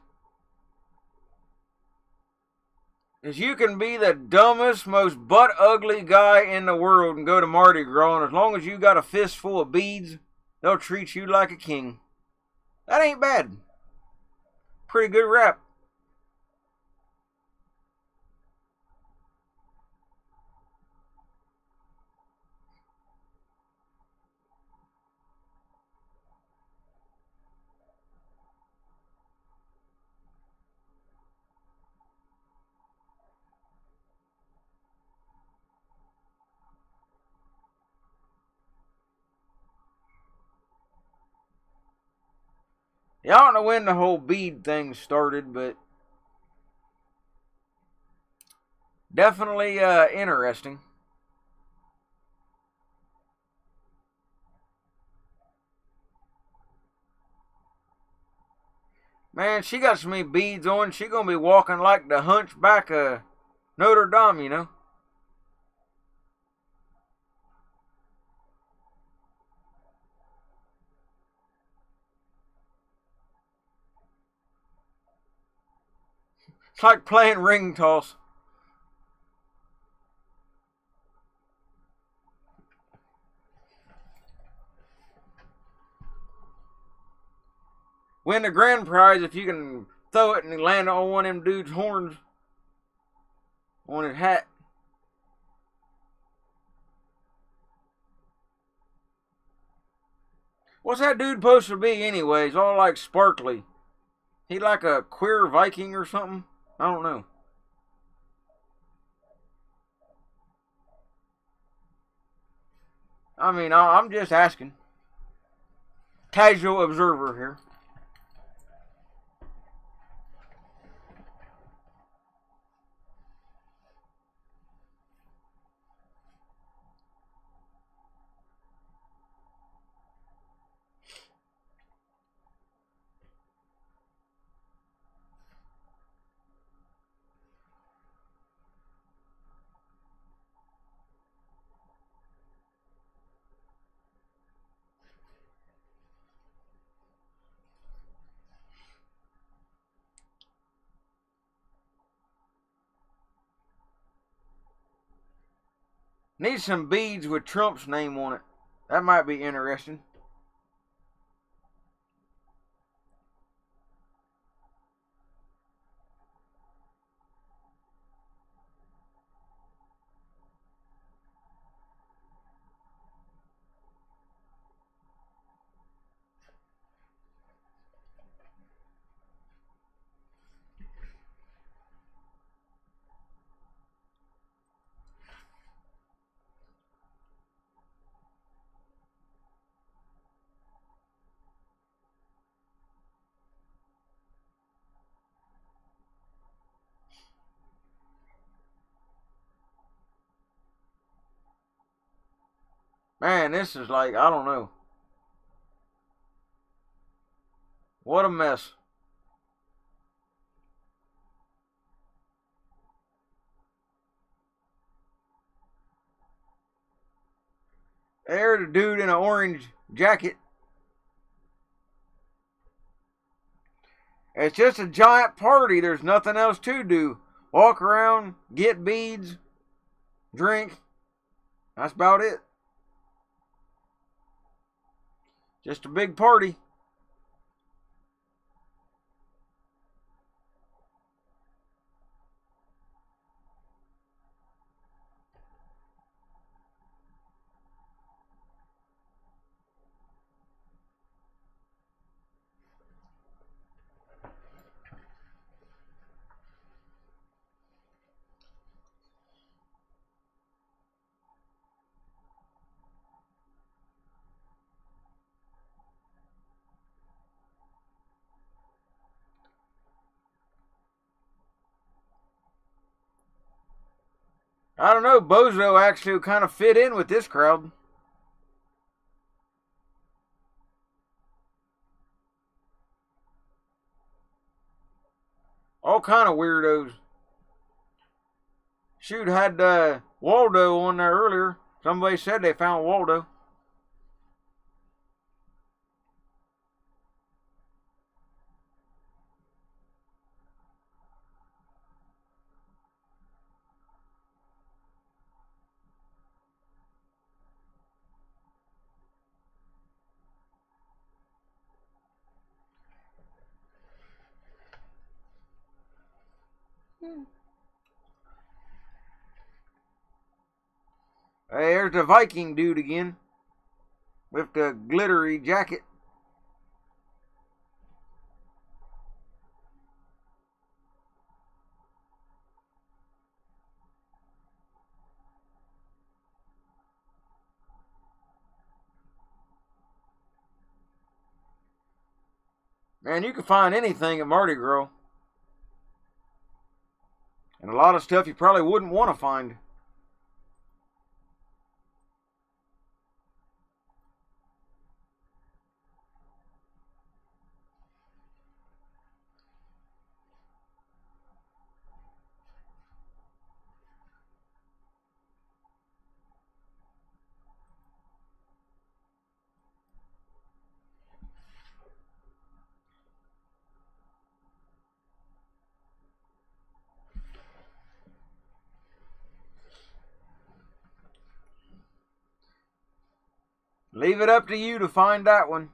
Because you can be the dumbest, most butt-ugly guy in the world and go to Mardi Gras, and as long as you got a fistful of beads, they'll treat you like a king. That ain't bad. Pretty good rap. Yeah, I don't know when the whole bead thing started, but definitely interesting. Man, she got so many beads on, she gonna be walking like the hunchback of Notre Dame, you know. It's like playing ring toss. Win the grand prize if you can throw it and land on one of them dude's horns on his hat. What's that dude supposed to be anyways? All like sparkly. He like a queer Viking or something? I don't know. I mean, I'm just asking. Casual observer here. Need some beads with Trump's name on it. That might be interesting. Man, this is like, I don't know. What a mess. There's a dude in an orange jacket. It's just a giant party. There's nothing else to do. Walk around, get beads, drink. That's about it. Just a big party. I don't know, Bozo actually kind of fit in with this crowd. All kind of weirdos. Shoot, had Waldo on there earlier. Somebody said they found Waldo. Hey, there's the Viking dude again. With the glittery jacket. Man, you can find anything at Mardi Gras. And a lot of stuff you probably wouldn't want to find. Leave it up to you to find that one.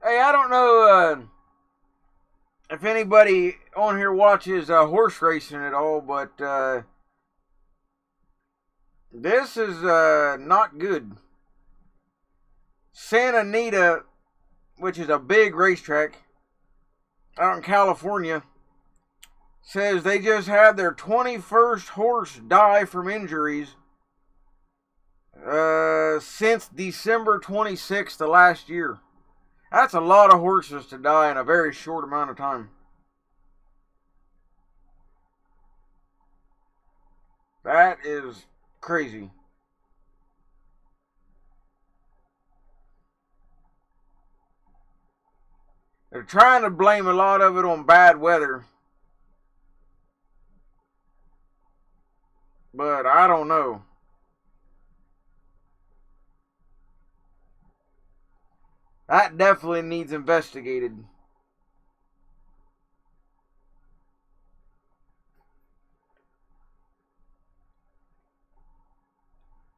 Hey, I don't know if anybody on here watches horse racing at all, but this is not good. Santa Anita, which is a big racetrack out in California, says they just had their 21st horse die from injuries since December 26th of last year. That's a lot of horses to die in a very short amount of time. That is crazy. They're trying to blame a lot of it on bad weather. But I don't know. That definitely needs investigated.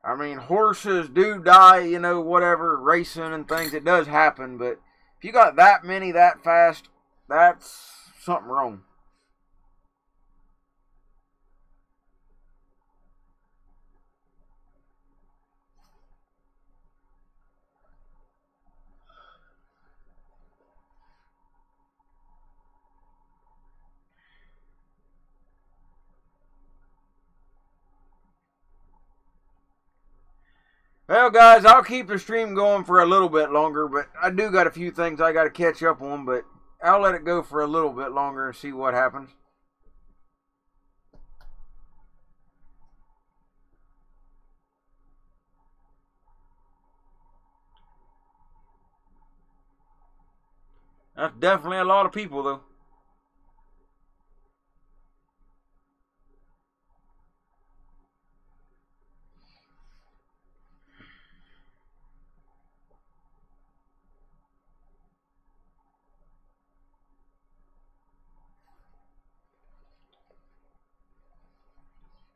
I mean, horses do die, you know, whatever, racing and things. It does happen, but if you got that many that fast, that's something wrong. Well, guys, I'll keep the stream going for a little bit longer, but I do got a few things I got to catch up on, but I'll let it go for a little bit longer and see what happens. That's definitely a lot of people, though.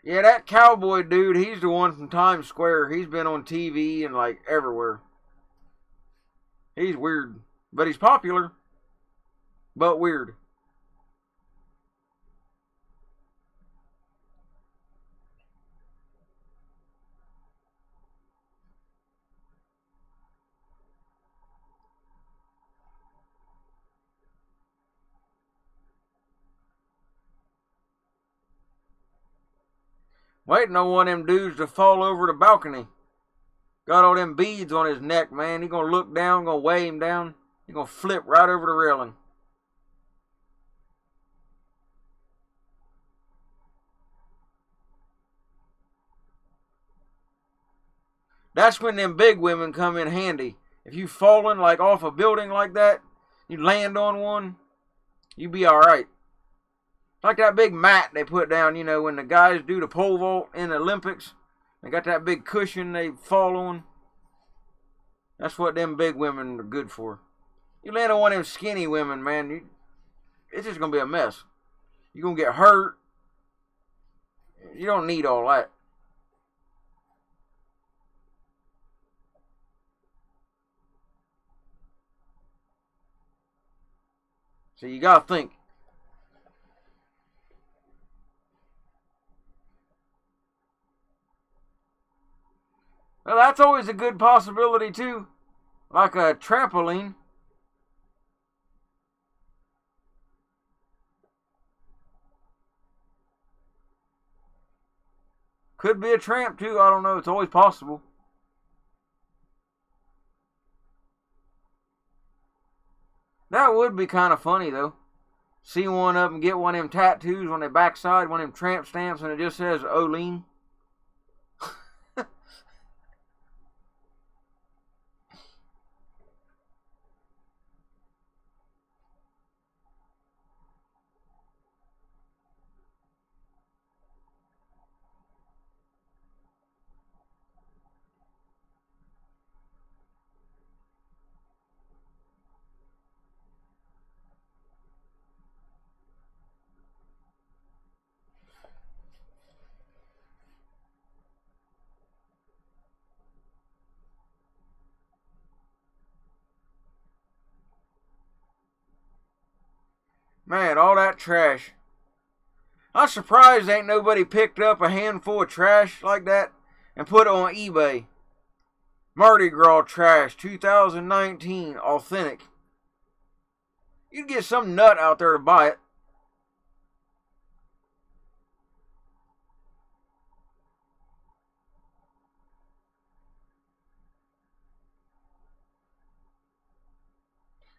Yeah, that cowboy dude, he's the one from Times Square. He's been on TV and like everywhere. He's weird, but he's popular, but weird. Waiting on one of them dudes to fall over the balcony. Got all them beads on his neck, man. He gonna look down, gonna weigh him down. He gonna flip right over the railing. That's when them big women come in handy. If you falling like off a building like that, you land on one, you be alright. Like that big mat they put down, you know, when the guys do the pole vault in the Olympics. They got that big cushion they fall on. That's what them big women are good for. You land on one of them skinny women, man, it's just going to be a mess. You're going to get hurt. You don't need all that. So you got to think. Well, that's always a good possibility, too. Like a trampoline. Could be a tramp, too. I don't know. It's always possible. That would be kind of funny, though. See one of them get one of them tattoos on their backside, one of them tramp stamps, and it just says Olean. Man, all that trash. I'm surprised ain't nobody picked up a handful of trash like that and put it on eBay. Mardi Gras trash 2019 authentic. You'd get some nut out there to buy it.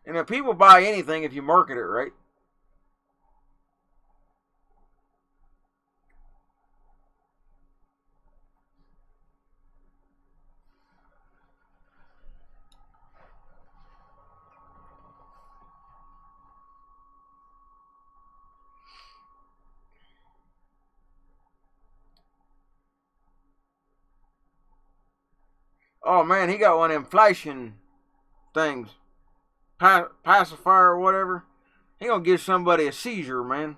And if people buy anything if you market it right. Oh man, he got one of them flashing things. Pacifier or whatever. He gonna give somebody a seizure, man.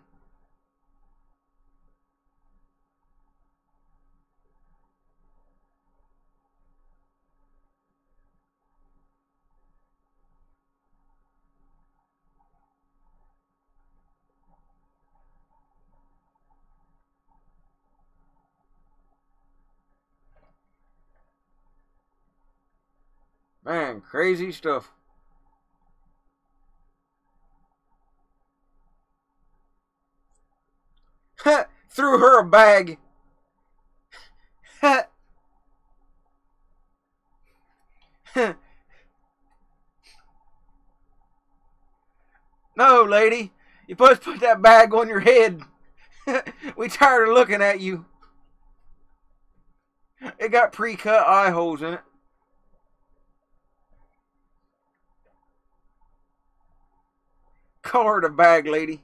Man, crazy stuff. Threw her a bag. No, lady. You're supposed to put that bag on your head. We tired of looking at you. It got pre-cut eye holes in it. Call her the bag lady.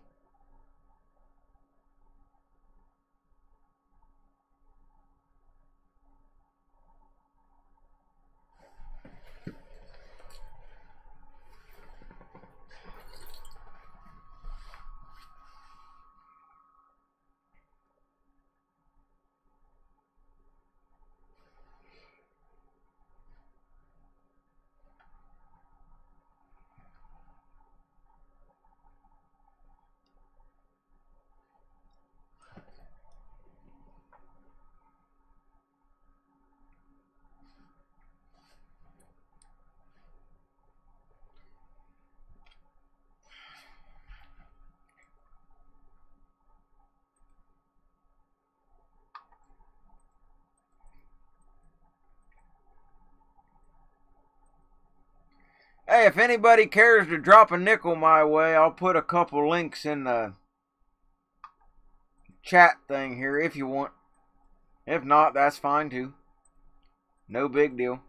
Hey, if anybody cares to drop a nickel my way, I'll put a couple links in the chat thing here if you want. If not, that's fine too. No big deal.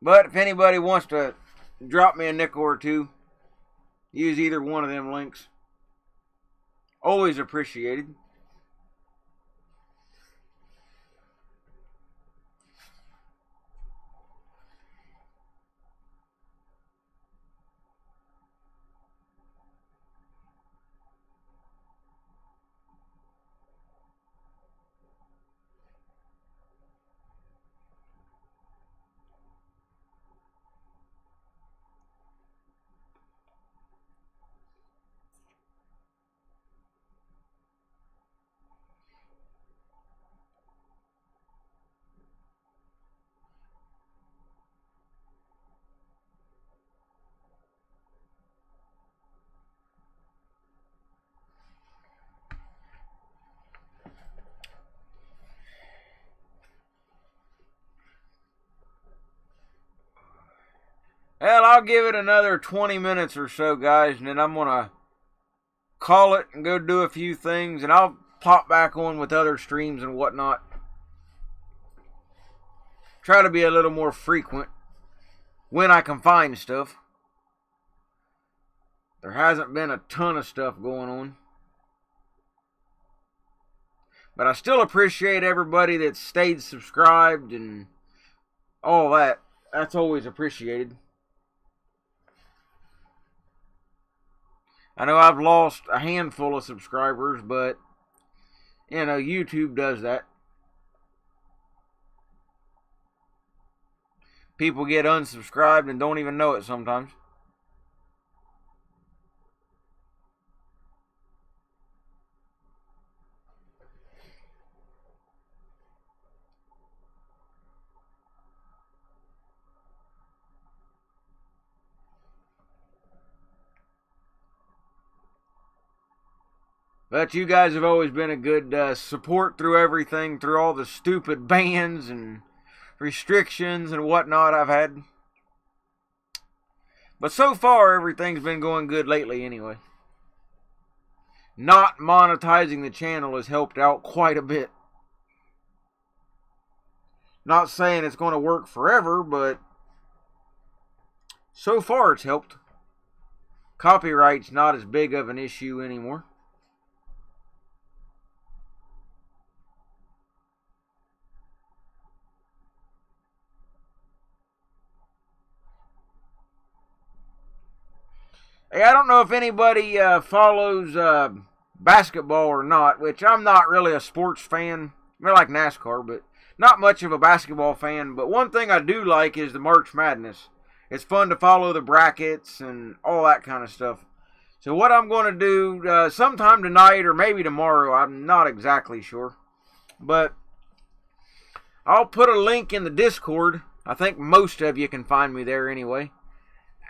But if anybody wants to drop me a nickel or two, use either one of them links. Always appreciated. Well, I'll give it another 20 minutes or so, guys, and then I'm going to call it and go do a few things, and I'll pop back on with other streams and whatnot. Try to be a little more frequent when I can find stuff. There hasn't been a ton of stuff going on. But I still appreciate everybody that stayed subscribed and all that. That's always appreciated. I know I've lost a handful of subscribers, but, you know, YouTube does that. People get unsubscribed and don't even know it sometimes. But you guys have always been a good support through everything, through all the stupid bans and restrictions and whatnot I've had. But so far, everything's been going good lately anyway. Not monetizing the channel has helped out quite a bit. Not saying it's going to work forever, but so far it's helped. Copyright's not as big of an issue anymore. Hey, I don't know if anybody follows basketball or not, which I'm not really a sports fan. I like NASCAR, but not much of a basketball fan. But one thing I do like is the March Madness. It's fun to follow the brackets and all that kind of stuff. So what I'm going to do sometime tonight or maybe tomorrow, I'm not exactly sure. But I'll put a link in the Discord. I think most of you can find me there anyway.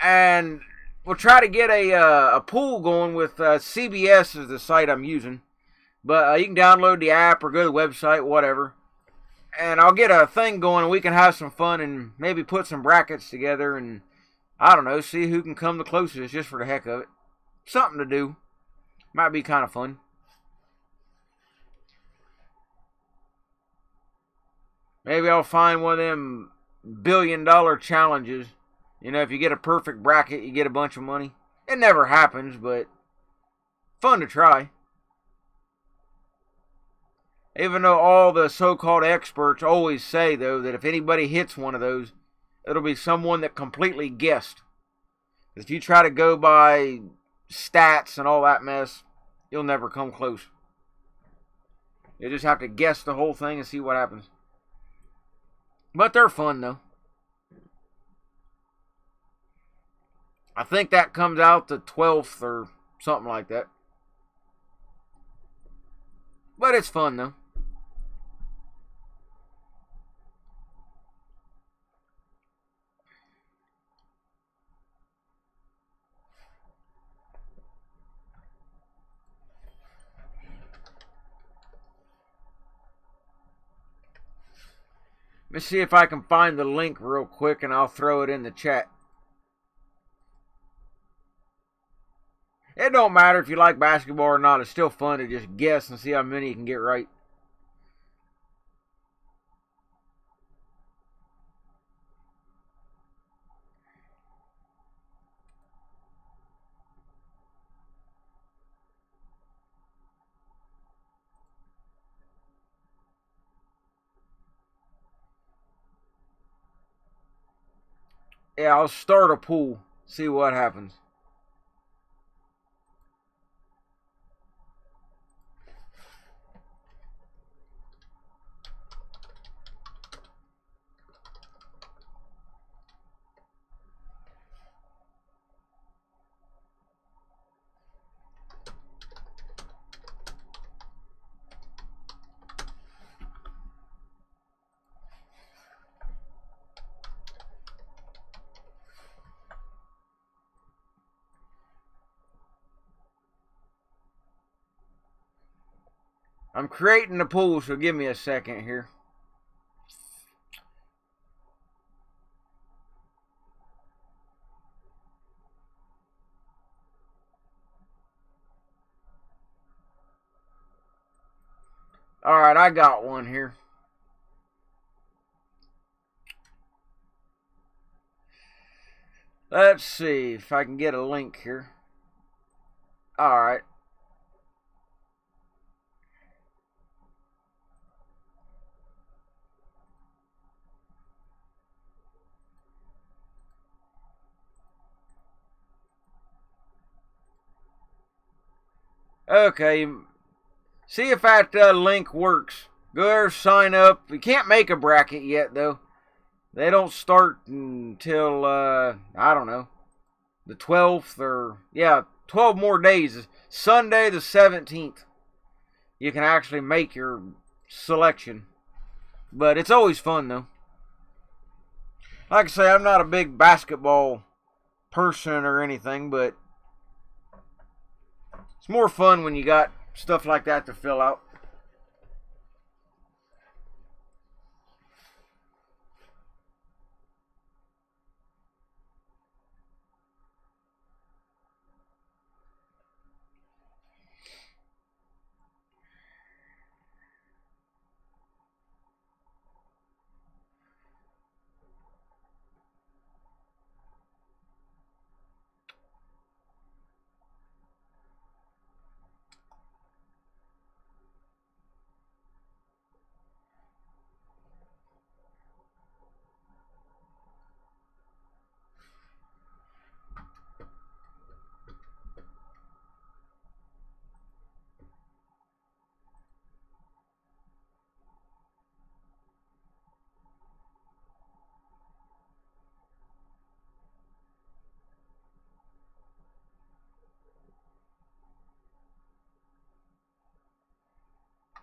And we'll try to get a pool going with CBS is the site I'm using. But you can download the app or go to the website, whatever. And I'll get a thing going and we can have some fun and maybe put some brackets together and, I don't know, see who can come the closest just for the heck of it. Something to do. Might be kind of fun. Maybe I'll find one of them billion-dollar challenges. You know, if you get a perfect bracket, you get a bunch of money. It never happens, but fun to try. Even though all the so-called experts always say, though, that if anybody hits one of those, it'll be someone that completely guessed. If you try to go by stats and all that mess, you'll never come close. You just have to guess the whole thing and see what happens. But they're fun, though. I think that comes out the 12th or something like that. But it's fun, though. Let me see if I can find the link real quick and I'll throw it in the chat. It don't matter if you like basketball or not. It's still fun to just guess and see how many you can get right. Yeah, I'll start a pool. See what happens. I'm creating the pool, so give me a second here. Alright, I got one here. Let's see if I can get a link here. Alright. Okay. See if that link works. Go there, sign up. You can't make a bracket yet, though. They don't start until, I don't know, the 12th or, yeah, 12 more days. Sunday the 17th. You can actually make your selection. But it's always fun, though. Like I say, I'm not a big basketball person or anything, but it's more fun when you got stuff like that to fill out.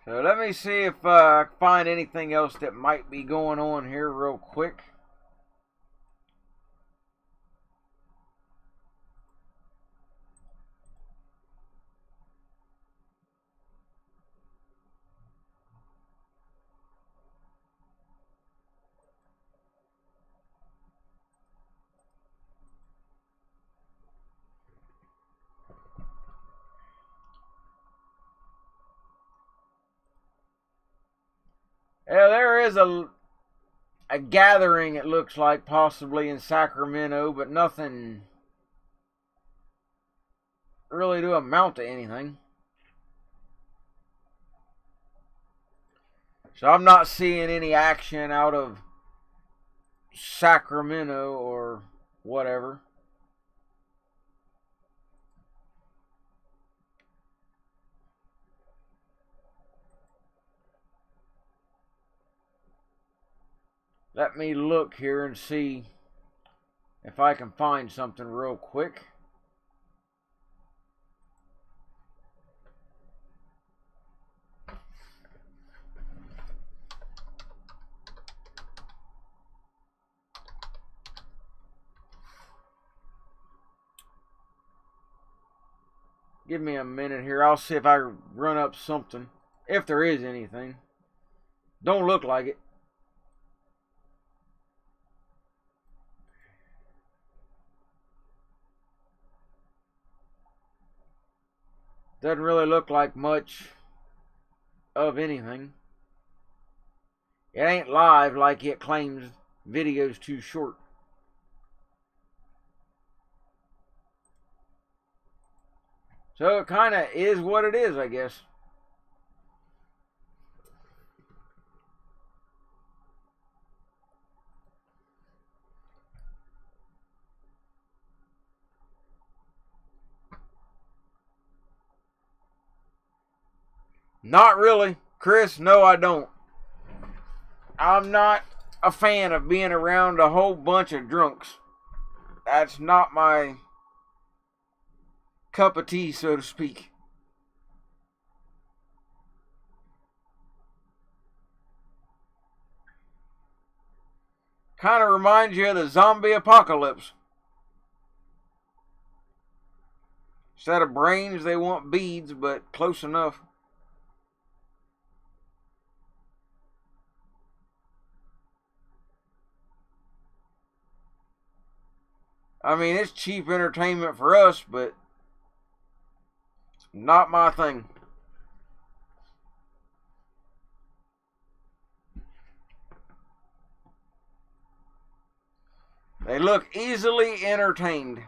So let me see if I can find anything else that might be going on here real quick. Yeah, there is a gathering, it looks like, possibly in Sacramento, but nothing really to amount to anything. So I'm not seeing any action out of Sacramento or whatever. Let me look here and see if I can find something real quick. Give me a minute here. I'll see if I run up something. If there is anything. Don't look like it. Doesn't really look like much of anything. It ain't live like it claims. Video's too short. So it kind of is what it is, I guess. Not really. Chris, no, I don't. I'm not a fan of being around a whole bunch of drunks. That's not my cup of tea, so to speak. Kind of reminds you of the zombie apocalypse. Instead of brains, they want beads, but close enough. I mean, it's cheap entertainment for us, but not my thing. They look easily entertained.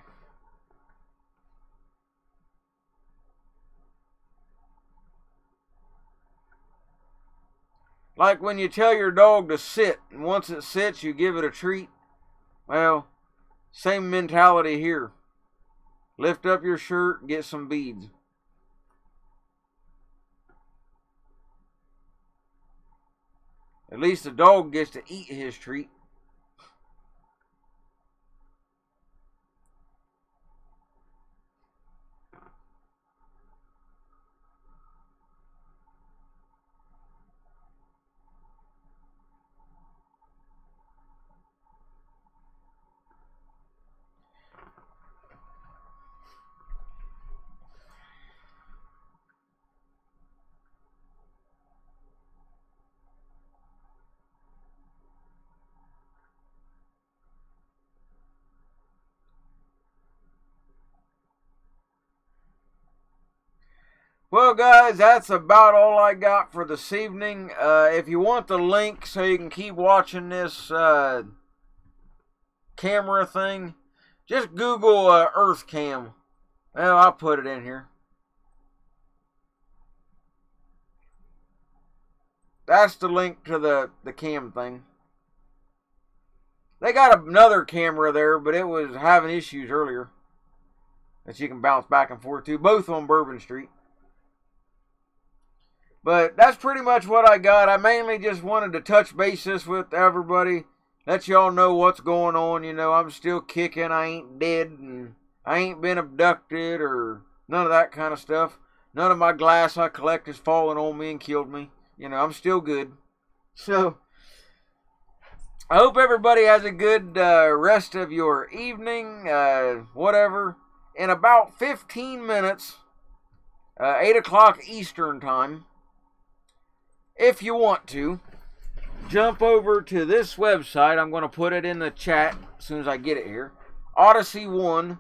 Like when you tell your dog to sit, and once it sits, you give it a treat. Well, same mentality here. Lift up your shirt and get some beads. At least the dog gets to eat his treat. Well, guys, that's about all I got for this evening. If you want the link so you can keep watching this camera thing, just Google Earth Cam. Well, I'll put it in here. That's the link to the cam thing. They got another camera there, but it was having issues earlier that you can bounce back and forth to, both on Bourbon Street. But that's pretty much what I got. I mainly just wanted to touch bases with everybody. Let y'all know what's going on. You know, I'm still kicking. I ain't dead. And I ain't been abducted or none of that kind of stuff. None of my glass I collect has fallen on me and killed me. You know, I'm still good. So, I hope everybody has a good rest of your evening. Whatever. In about 15 minutes, 8 o'clock Eastern time, if you want to, jump over to this website. I'm going to put it in the chat as soon as I get it here. Odyssey One.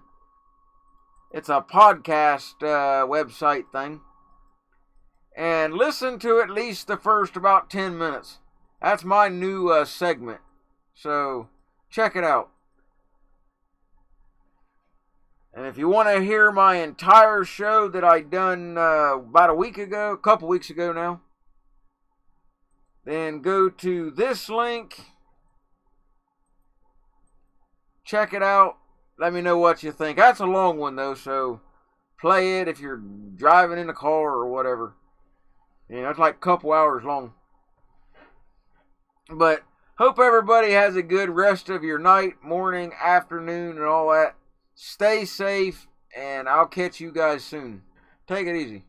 It's a podcast website thing. And listen to at least the first about 10 minutes. That's my new segment. So, check it out. And if you want to hear my entire show that I done about a couple weeks ago now, then go to this link. Check it out. Let me know what you think. That's a long one though, so play it if you're driving in the car or whatever. You know, it's like a couple hours long. But hope everybody has a good rest of your night, morning, afternoon, and all that. Stay safe, and I'll catch you guys soon. Take it easy.